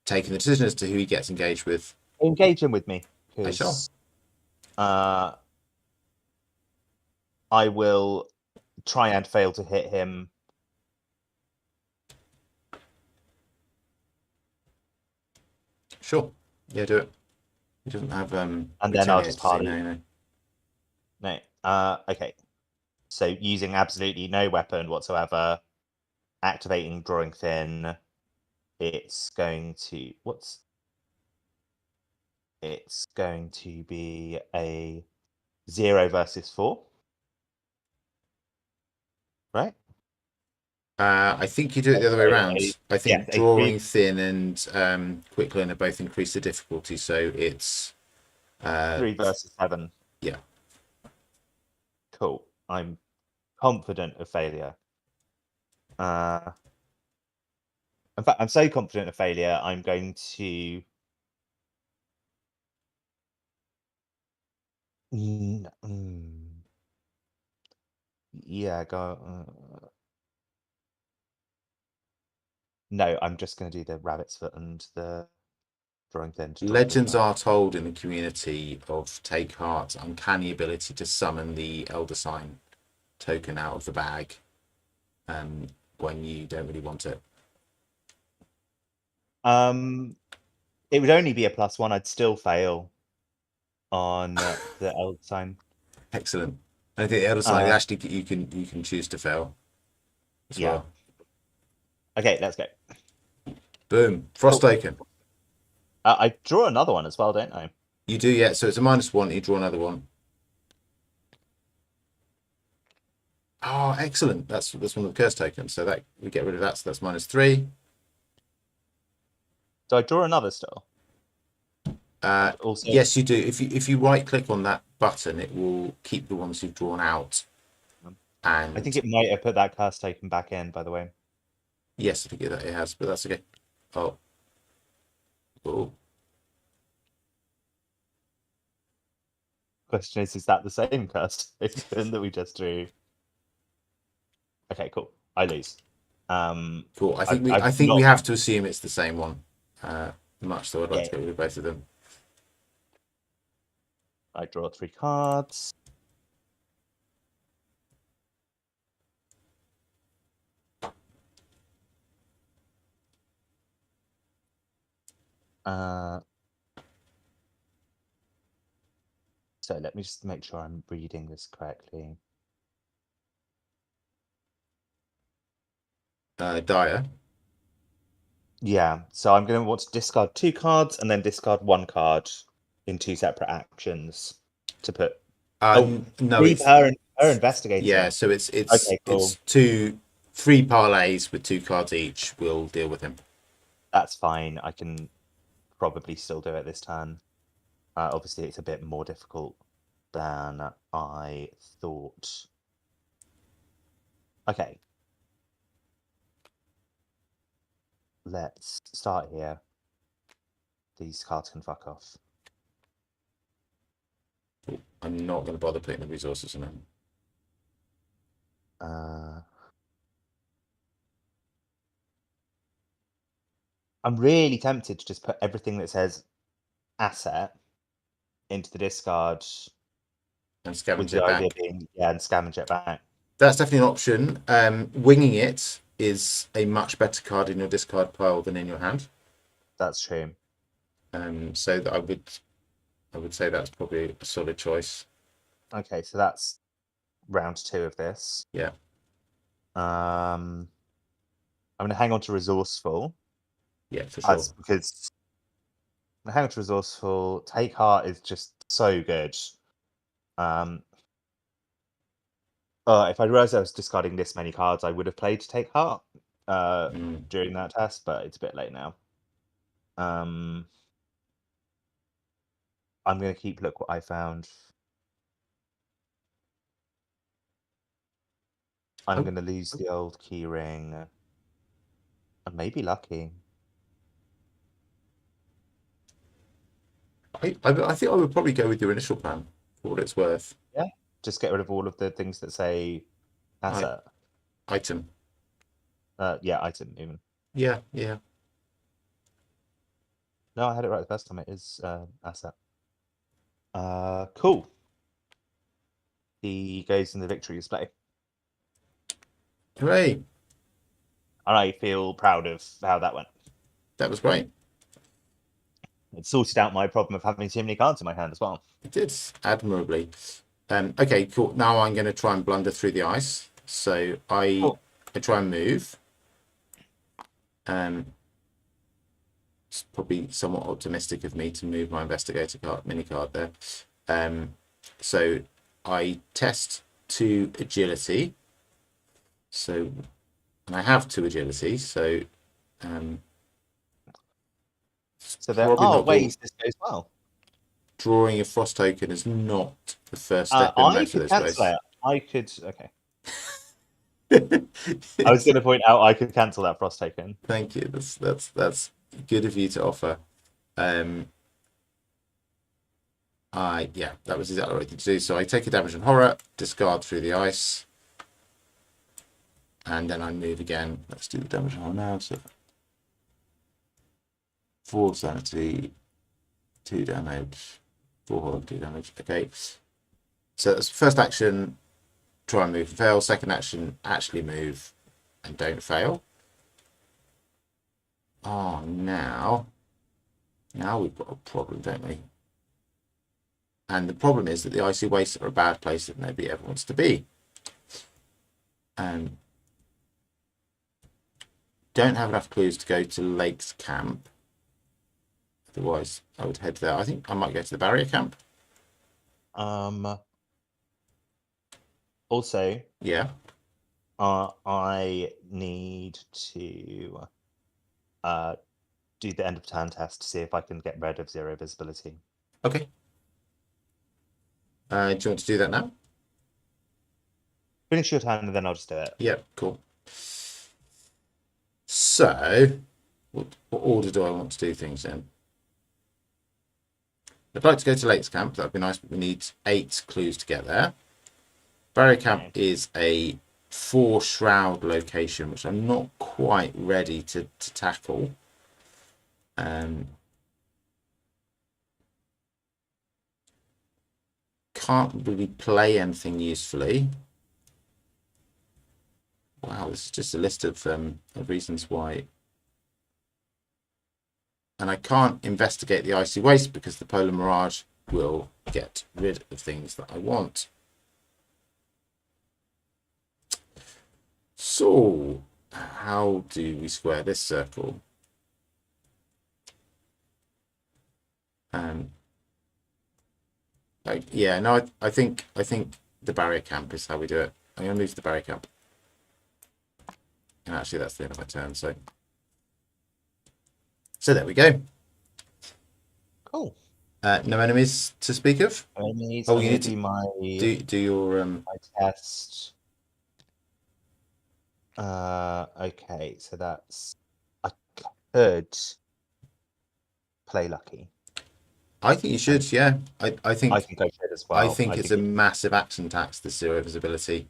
taken the decision as to who he gets engaged with. Engage him with me, I shall. because I will try and fail to hit him. Sure. Yeah, do it. He doesn't have And then I'll just retaliate, party. no. No. Okay. So using absolutely no weapon whatsoever, activating drawing thin. It's going to It's going to be a 0 versus 4, right? I think you do it the other way around. I Yes, think a 3. drawing thin and quick learner both increase the difficulty, so it's 3 versus 7. yeah. Cool. I'm confident of failure. In fact, I'm so confident of failure, I'm going to. Yeah, go. No, I'm just going to do the rabbit's foot and the drawing thin to drop his Legends guard. are told in the community of Take Heart's uncanny ability to summon the Elder Sign token out of the bag when you don't really want it. It would only be a +1. I'd still fail on the Elder Sign. Excellent. I think the Elder Sign actually you can choose to fail as Yeah. well. Okay, let's go. Boom. Frost token. I draw another one as well, don't I? You do, yeah. So it's a -1. You draw another one. Oh, excellent. That's one of the curse tokens. So that we get rid of that. So that's -3. Do I draw another still? Also, Yes, you do. If you right click on that button, it will keep the ones you've drawn out. And I think it might have put that curse token back in, by the way. yes, I think it has, but that's okay. Oh. Oh. Question is that the same curse token that we just drew? Okay, cool. I lose. Cool. I think we have to assume it's the same one. Much so I'd like to get rid of both of them. I draw 3 cards. So let me just make sure I'm reading this correctly. Dyer. Yeah, so I'm going to want to discard 2 cards and then discard 1 card in 2 separate actions to put. No, leave her investigating. Yeah, so it's okay, cool. it's 3 parlays with 2 cards each. We'll deal with him. That's fine. I can probably still do it this turn. Obviously, it's a bit more difficult than I thought. Okay. Let's start here. These cards can fuck off. I'm not going to bother putting the resources in them. I'm really tempted to just put everything that says asset into the discard And with scavenge the it idea back. being, yeah, and scavenge it back. That's definitely an option. Winging it is a much better card in your discard pile than in your hand. That's true. So that I would say that's probably a solid choice. Okay, so that's round 2 of this. Yeah. I'm going to hang on to resourceful. Yeah, for sure. Because hang on to resourceful. Take heart is just so good. If I realized I was discarding this many cards, I would have played Take Heart during that test, but it's a bit late now. I'm going to keep Look What I Found. I'm going to lose the old key ring. And maybe Lucky. I think I would probably go with your initial plan for what it's worth. Yeah. Just get rid of all of the things that say asset. Item. Yeah, item even. Yeah, yeah. No, I had it right the first time. It is asset. Cool. He goes in the victory display. Hooray. And I feel proud of how that went. That was great. It sorted out my problem of having too many cards in my hand as well. It did admirably. Okay, cool. Now I'm going to try and blunder through the ice. So I try and move. It's probably somewhat optimistic of me to move my investigator card, mini card there. So I test 2 agility. So, and I have 2 agility. So, so there are ways this goes well. Drawing a frost token is not the first step in most of those ways. I could. Okay. I was going to point out I could cancel that frost token. Thank you. That's good of you to offer. Yeah, that was exactly the right thing to do. So I take a damage on horror, discard through the ice, and then I move again. Let's do the damage on horror now. So 4 sanity, 2 damage, 4 horror, 2 damage. Okay. So that's first action, try and move and fail. Second action, actually move and don't fail. Oh, now we've got a problem, don't we? And the problem is that the icy wastes are a bad place that nobody ever wants to be. Don't have enough clues to go to Lake's camp. Otherwise, I would head there. I think I might go to the barrier camp. Also, yeah. I need to do the end of turn test to see if I can get rid of 0 visibility. Okay. Do you want to do that now? Finish your turn and then I'll just do it. Yeah, cool. So, what order do I want to do things in? I'd like to go to Lake's camp. That'd be nice, but we need 8 clues to get there. Barrier camp is a 4 shroud location, which I'm not quite ready to tackle. Can't really play anything usefully. Wow, this is just a list of reasons why. And I can't investigate the icy waste because the polar mirage will get rid of things that I want. So, how do we square this circle? Yeah, no, I think the barrier camp is how we do it. I'm going to move to the barrier camp. And actually, that's the end of my turn. So there we go. Cool. No enemies to speak of. Enemies. Oh, I'm you gonna need to do my do your my test. Okay, so that's I could play lucky. I think you should. Yeah, I I think think I should as I well. think I it's think a massive action tax, the zero visibility,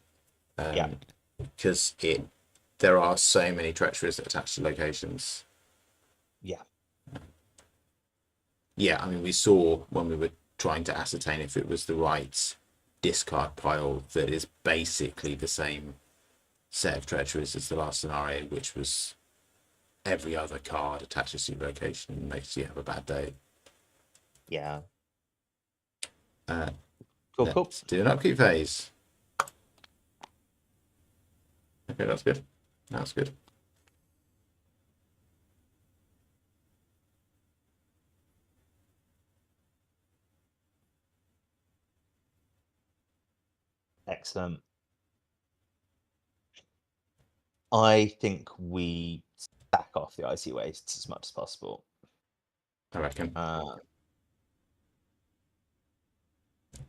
yeah, because there are so many treacheries that attach to locations. yeah, Yeah, I mean, we saw when we were trying to ascertain if it was the right discard pile that is basically the same set of treacheries as the last scenario, which was every other card attaches to your location and makes you have a bad day. yeah. Uh, Cool, cool. let's do an upkeep phase. Okay, that's good. That's good. Excellent. I think we stack off the icy wastes as much as possible. I reckon.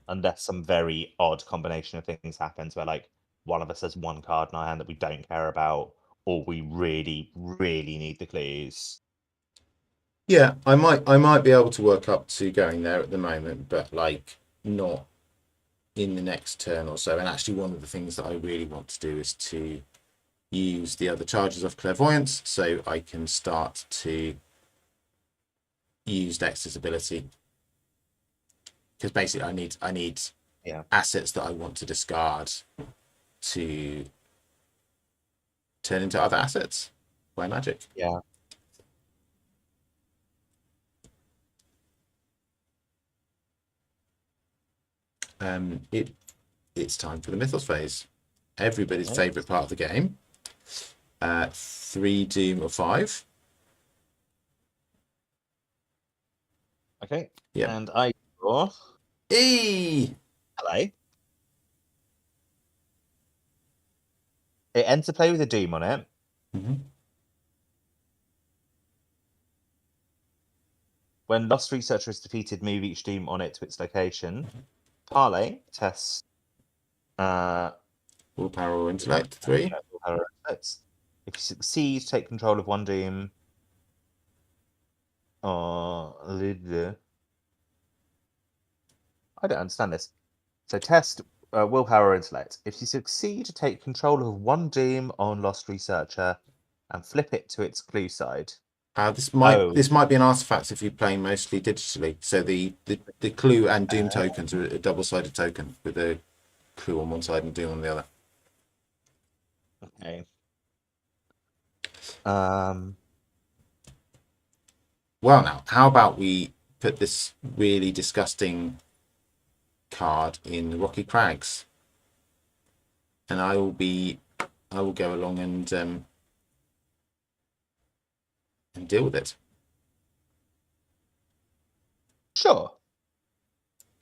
Unless some very odd combination of things happens where like one of us has one card in our hand that we don't care about, or we really, really need the clues. Yeah, I might be able to work up to going there at the moment, but like not in the next turn or so. And actually, one of the things that I really want to do is to use the other charges of clairvoyance, so I can start to use Dexter's ability. Because basically, I need Yeah. assets that I want to discard to turn into other assets by magic. Yeah. It's time for the Mythos phase. Everybody's Right. favourite part of the game. 3 Doom or 5. Okay. Yeah. And I draw. E. Hello. It ends the play with a doom on it. Mm-hmm. When Lost Researcher is defeated, move each doom on it to its location. Parlay tests. Willpower or intellect 3. If you succeed, take control of one doom. I don't understand this. So test willpower or intellect. If you succeed, take control of one doom on Lost Researcher and flip it to its clue side. This might be an artifact if you're playing mostly digitally. So the clue and doom tokens are a double-sided token with a clue on one side and doom on the other. Okay. Well, now, how about we put this really disgusting card in the Rocky Crags, and I will go along and deal with it. Sure.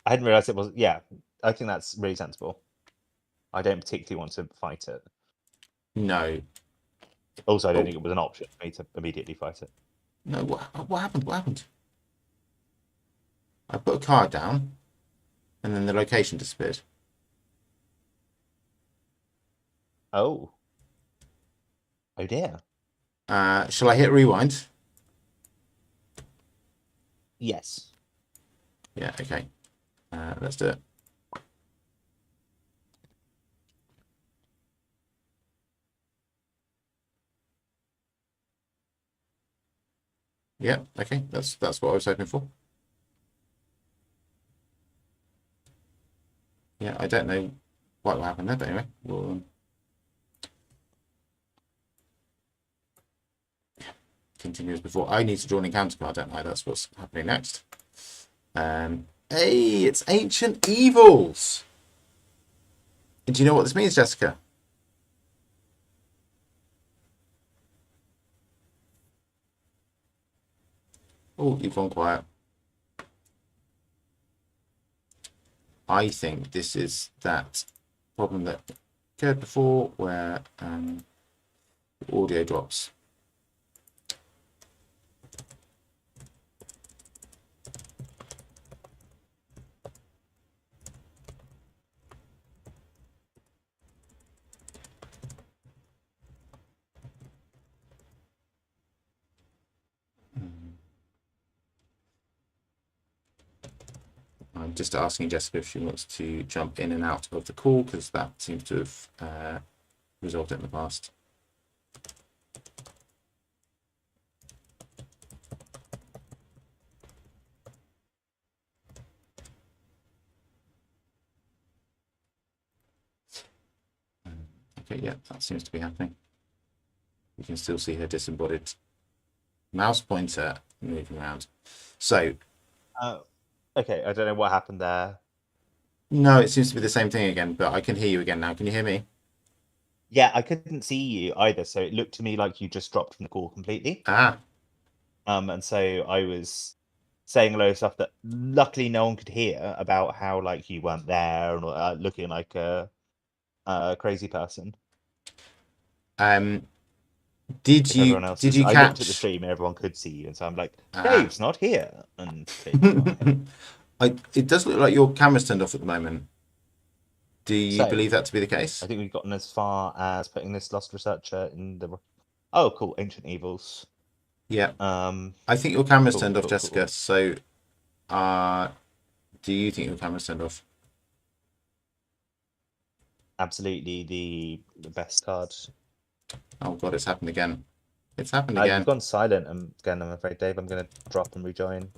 I hadn't realized it was. Yeah, I think that's really sensible. I don't particularly want to fight it. No. Also, I don't think it was an option for me to immediately fight it. No. What happened? What happened? I put a card down, and then the location disappeared. Oh. Oh dear. Shall I hit rewind? Yes. Yeah. Okay. Let's do it. Yeah. Okay. That's what I was hoping for. Yeah. I don't know what will happen there, but anyway, we'll continue as before. I need to draw an encounter card, don't I? That's what's happening next. Hey, it's Ancient Evils. Do you know what this means, Jessica? Oh, you've gone quiet. I think this is that problem that occurred before where audio drops. I'm just asking Jessica if she wants to jump in and out of the call, because that seems to have resolved it in the past. Okay, yeah, that seems to be happening. You can still see her disembodied mouse pointer moving around. So, Okay, I don't know what happened there. no, it seems to be the same thing again, but I can hear you again now. Can you hear me? Yeah, I couldn't see you either, so it looked to me like you just dropped from the call completely. Ah, And so I was saying a load of stuff that luckily no one could hear about how like you weren't there and looking like a crazy person. did If everyone you else did was, you I looked at the catch? stream and everyone could see you, and so I'm like, Ah, Dave's not here, and clearly not him. it does look like your camera's turned off at the moment. Do you So believe that to be the case? I think we've gotten as far as putting this lost researcher in the. Oh, cool, ancient evils. Yeah, Um, I think your camera's cool, turned off, cool, Jessica. cool. So, uh, do you think your camera's turned off? Absolutely the best card. Oh God, it's happened again. It's happened You've again. gone silent again, I'm afraid, Dave. I'm going to drop and rejoin.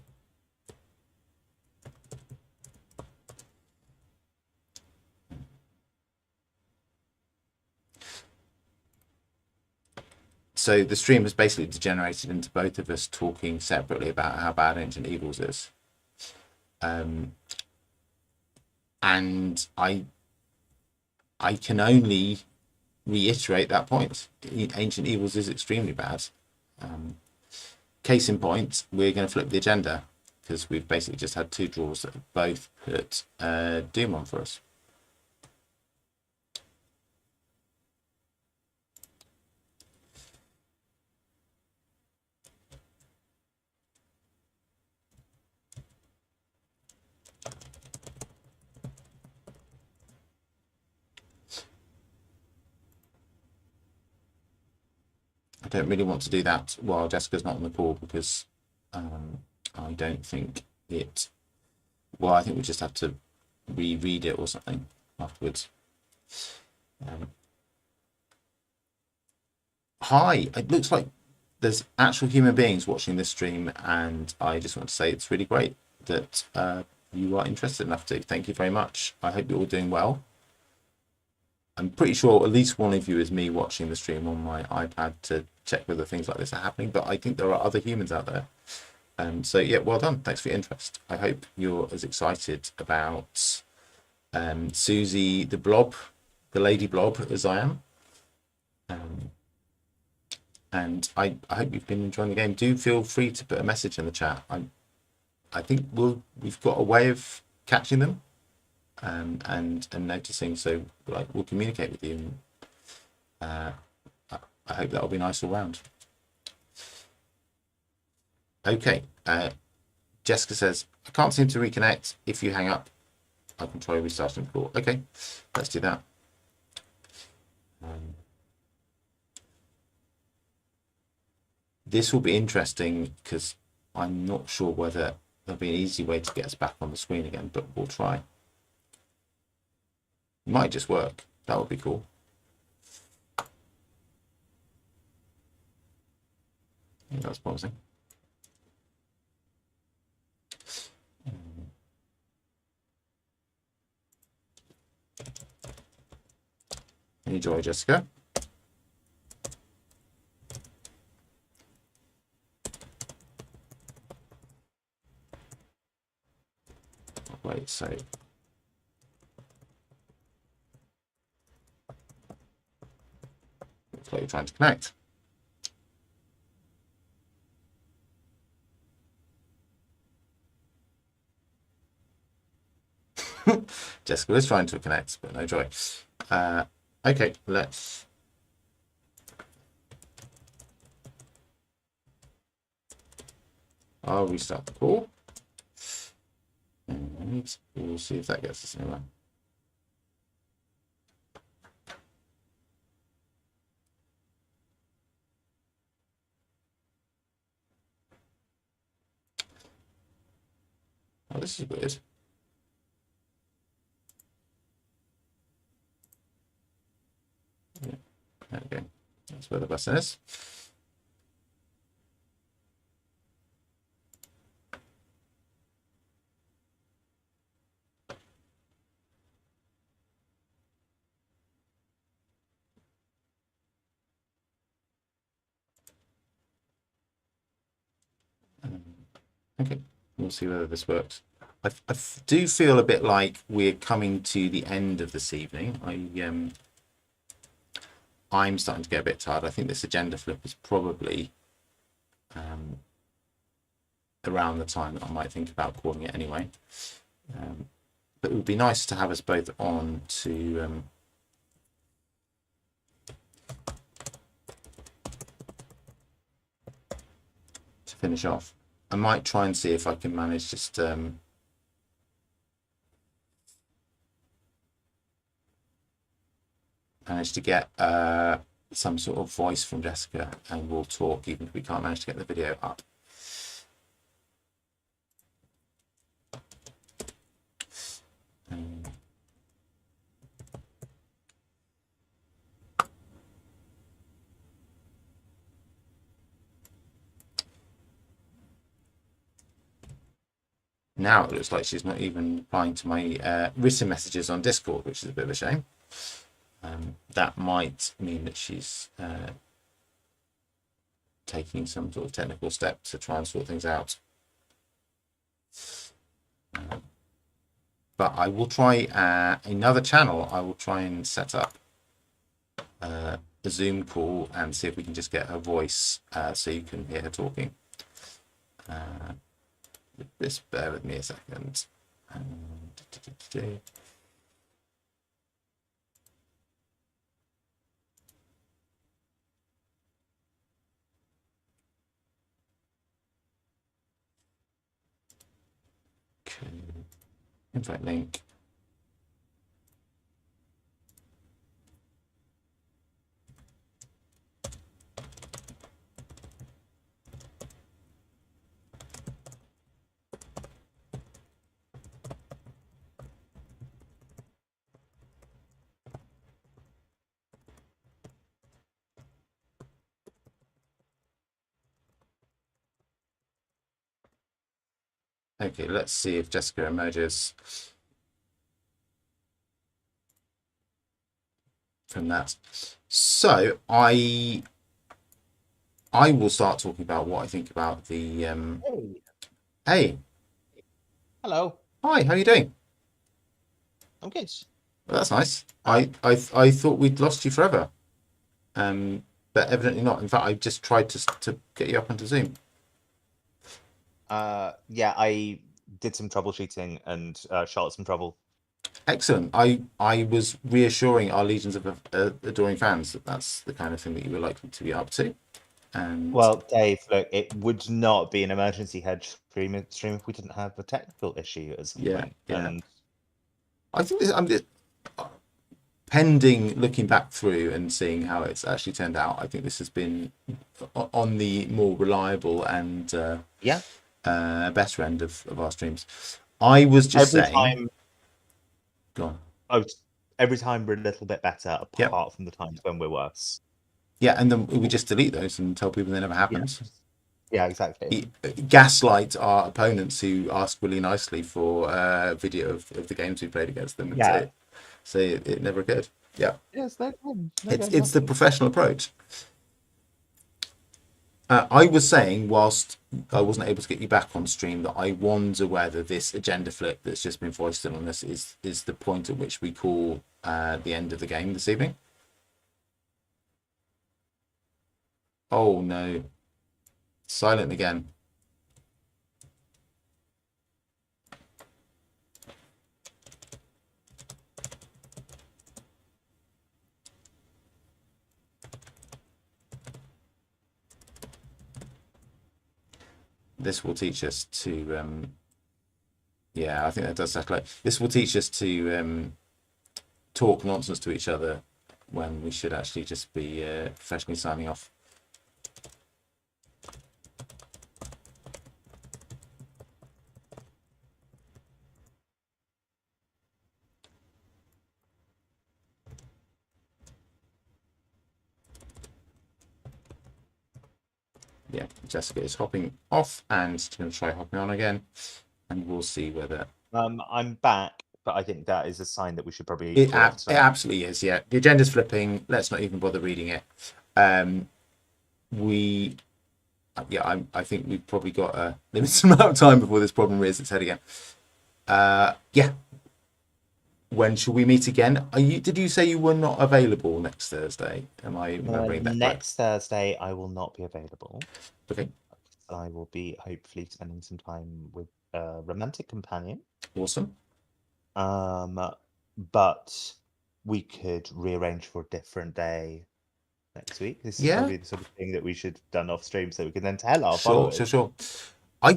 So the stream has basically degenerated into both of us talking separately about how bad Ancient Evils is. And I can only reiterate that point. Ancient Evils is extremely bad. Case in point, we're going to flip the agenda, because we've basically just had two draws that have both put Doom on for us. I don't really want to do that while Jessica's not on the call, because I don't think it. Well, I think we just have to reread it or something afterwards. Hi, it looks like there's actual human beings watching this stream, and I just want to say it's really great that you are interested enough to. Thank you very much. I hope you're all doing well. I'm pretty sure at least one of you is me watching the stream on my iPad to check whether things like this are happening, but I think there are other humans out there. So yeah, well done. Thanks for your interest. I hope you're as excited about Suzi the Blob, the Lady Blob, as I am. And I hope you've been enjoying the game. Do feel free to put a message in the chat. I think we've got a way of catching them and noticing, so like we'll communicate with you. And, I hope that'll be nice all round. Okay, Jessica says, I can't seem to reconnect. If you hang up, I can try restarting the call. Okay, let's do that. This will be interesting because I'm not sure whether there'll be an easy way to get us back on the screen again, but we'll try. It might just work. That would be cool. Yeah, that's promising. Enjoy, Jessica. Wait, so looks like you're trying to connect. Jessica is trying to connect, but no joy. Okay, I'll restart the call. And we'll see if that gets us anywhere. Oh, this is weird. There we go. That's where the button is. Okay, we'll see whether this works. I do feel a bit like we're coming to the end of this evening. I'm starting to get a bit tired. I think this agenda flip is probably around the time that I might think about calling it anyway. But it would be nice to have us both on to finish off. I might try and see if I can manage just manage to get some sort of voice from Jessica, and we'll talk even if we can't manage to get the video up. Now it looks like she's not even replying to my written messages on Discord, which is a bit of a shame. That might mean that she's taking some sort of technical step to try and sort things out. But I will try another channel. I will try and set up a Zoom call and see if we can just get her voice so you can hear her talking. Just bear with me a second. Okay. Invite link. Okay, let's see if Jessica emerges from that. So I will start talking about what I think about the Hey, Hello. hi, how are you doing? I'm good. Well, that's nice. I thought we'd lost you forever. But evidently not. In fact, I just tried to get you up onto Zoom. Yeah, I did some troubleshooting and shot some trouble. Excellent. I was reassuring our legions of adoring fans that that's the kind of thing that you were likely to be up to. And Well, Dave, look, it would not be an emergency hedge stream if we didn't have a technical issue at some yeah, point. yeah. And I think this, pending looking back through and seeing how it's actually turned out, I think this has been on the more reliable and yeah, better end of our streams. I was just every saying. time, Go on. every time we're a little bit better, Yep. apart from the times when we're worse. Yeah, and then we just delete those and tell people they never happened. Yeah, exactly. Gaslight our opponents who ask really nicely for video of the games we played against them and say it never occurred. Yeah. Yes, It's the professional approach. I was saying, whilst I wasn't able to get you back on stream, that I wonder whether this agenda flip that's just been foisted on us is the point at which we call the end of the game this evening. Oh no. Silent again. This will teach us to yeah, I think that does settle it. This will teach us to talk nonsense to each other when we should actually just be professionally signing off. yeah, Jessica is hopping off and going to try hopping on again, and we'll see whether I'm back, but I think that is a sign that we should probably it, call it it absolutely is. Yeah, the agenda's flipping. Let's not even bother reading it. We, yeah, I think we've probably got a limited amount of time before this problem rears its head again. Yeah. When shall we meet again? Did you say you were not available next Thursday? Am I remembering that correct? Next Thursday, I will not be available. Okay, I will be hopefully spending some time with a romantic companion. awesome. But we could rearrange for a different day next week. This is Yeah, probably the sort of thing that we should have done off stream so we can then tell our sure, followers. sure. I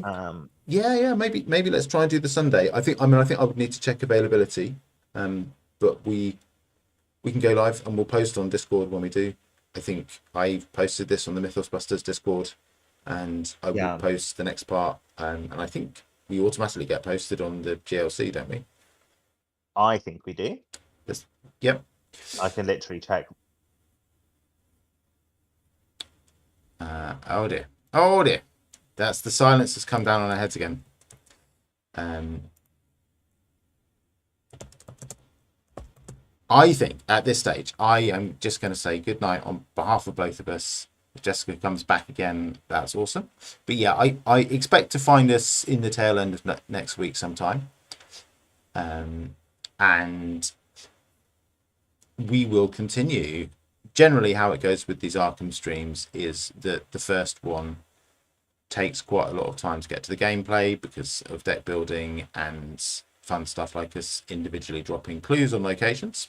Yeah, maybe let's try and do the Sunday. I think I would need to check availability. But we can go live and we'll post on Discord when we do. I think I've posted this on the Mythos Busters Discord, and I will post the next part. And I think we automatically get posted on the GLC, don't we? I think we do. Yep. I can literally check. Oh dear. Oh dear. That's the silence that's come down on our heads again. I think at this stage, I am just going to say good night on behalf of both of us. If Jessica comes back again, that's awesome. But yeah, I expect to find us in the tail end of next week sometime. And we will continue. Generally, how it goes with these Arkham streams is that the first one takes quite a lot of time to get to the gameplay because of deck building and fun stuff like us individually dropping clues on locations.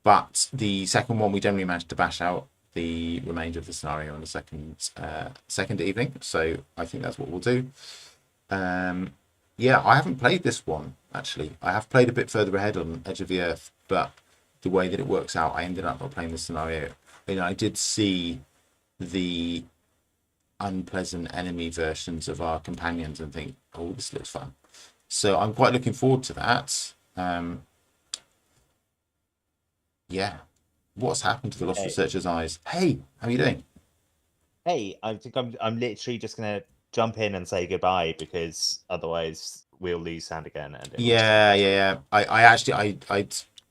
But the second one, we generally managed to bash out the remainder of the scenario on the second evening. So I think that's what we'll do. Yeah, I haven't played this one, actually. I have played a bit further ahead on Edge of the Earth, but the way that it works out, I ended up not playing this scenario. I did see the unpleasant enemy versions of our companions and think, oh, this looks fun. So I'm quite looking forward to that. Yeah. What's happened to the Lost Researcher's eyes? Hey, how are you doing? Hey, I think I'm literally just gonna jump in and say goodbye because otherwise we'll lose sound again. And yeah. I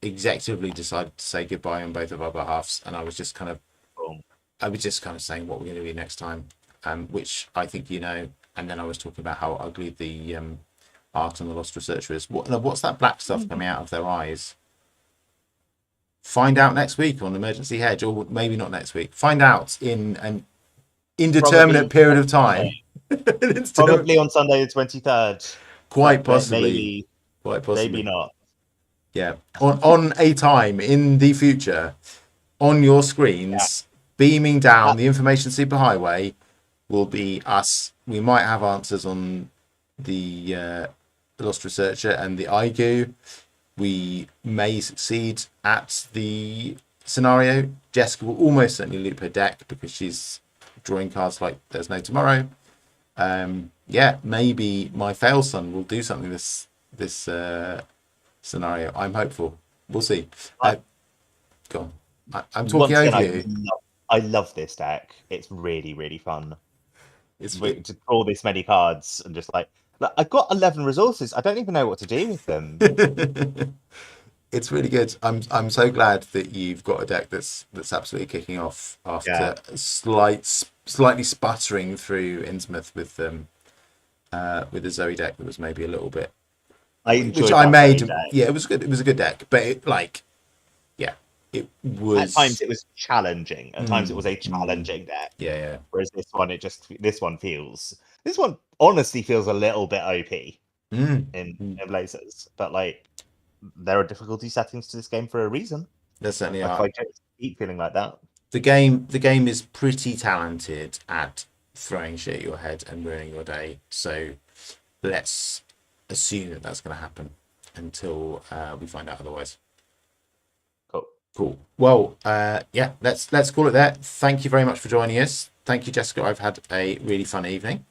executively decided to say goodbye on both of our behalves, and I was just kind of saying what we're going to do next time, which I think and then I was talking about how ugly the art on the Lost Researcher is. What's that black stuff coming out of their eyes? Find out next week on Emergency Hedge, or maybe not next week. Find out in an indeterminate period of time. Probably on Sunday the 23rd. Quite possibly. Maybe not. Yeah. On a time in the future, on your screens, beaming down the information superhighway will be us. We might have answers on the Lost Researcher and the IGU. We may succeed at the scenario. Jessica will almost certainly loop her deck because she's drawing cards like there's no tomorrow. Yeah, maybe my fail son will do something this scenario. I'm hopeful. We'll see. Go on. I'm talking over you. I love this deck. It's really, really fun. To draw this many cards and just like I've got 11 resources. I don't even know what to do with them. It's really good. I'm so glad that you've got a deck that's absolutely kicking off after slightly sputtering through Innsmouth with a Zoe deck that was maybe a little bit. I enjoyed which I made. Yeah, it was good. It was a good deck, but it was. At times it was challenging. At times it was a challenging deck. Yeah. Whereas this one honestly feels a little bit OP in places, but like there are difficulty settings to this game for a reason. There certainly are. I just keep feeling like that. The game is pretty talented at throwing shit at your head and ruining your day. So let's assume that that's going to happen until we find out otherwise. Cool. Well, yeah, let's call it there. Thank you very much for joining us. Thank you, Jessica. I've had a really fun evening.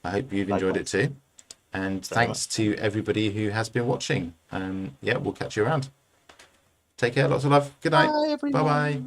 I hope you've enjoyed it too. And thanks to everybody who has been watching. Yeah, we'll catch you around. Take care. Lots of love. Good night. Bye bye.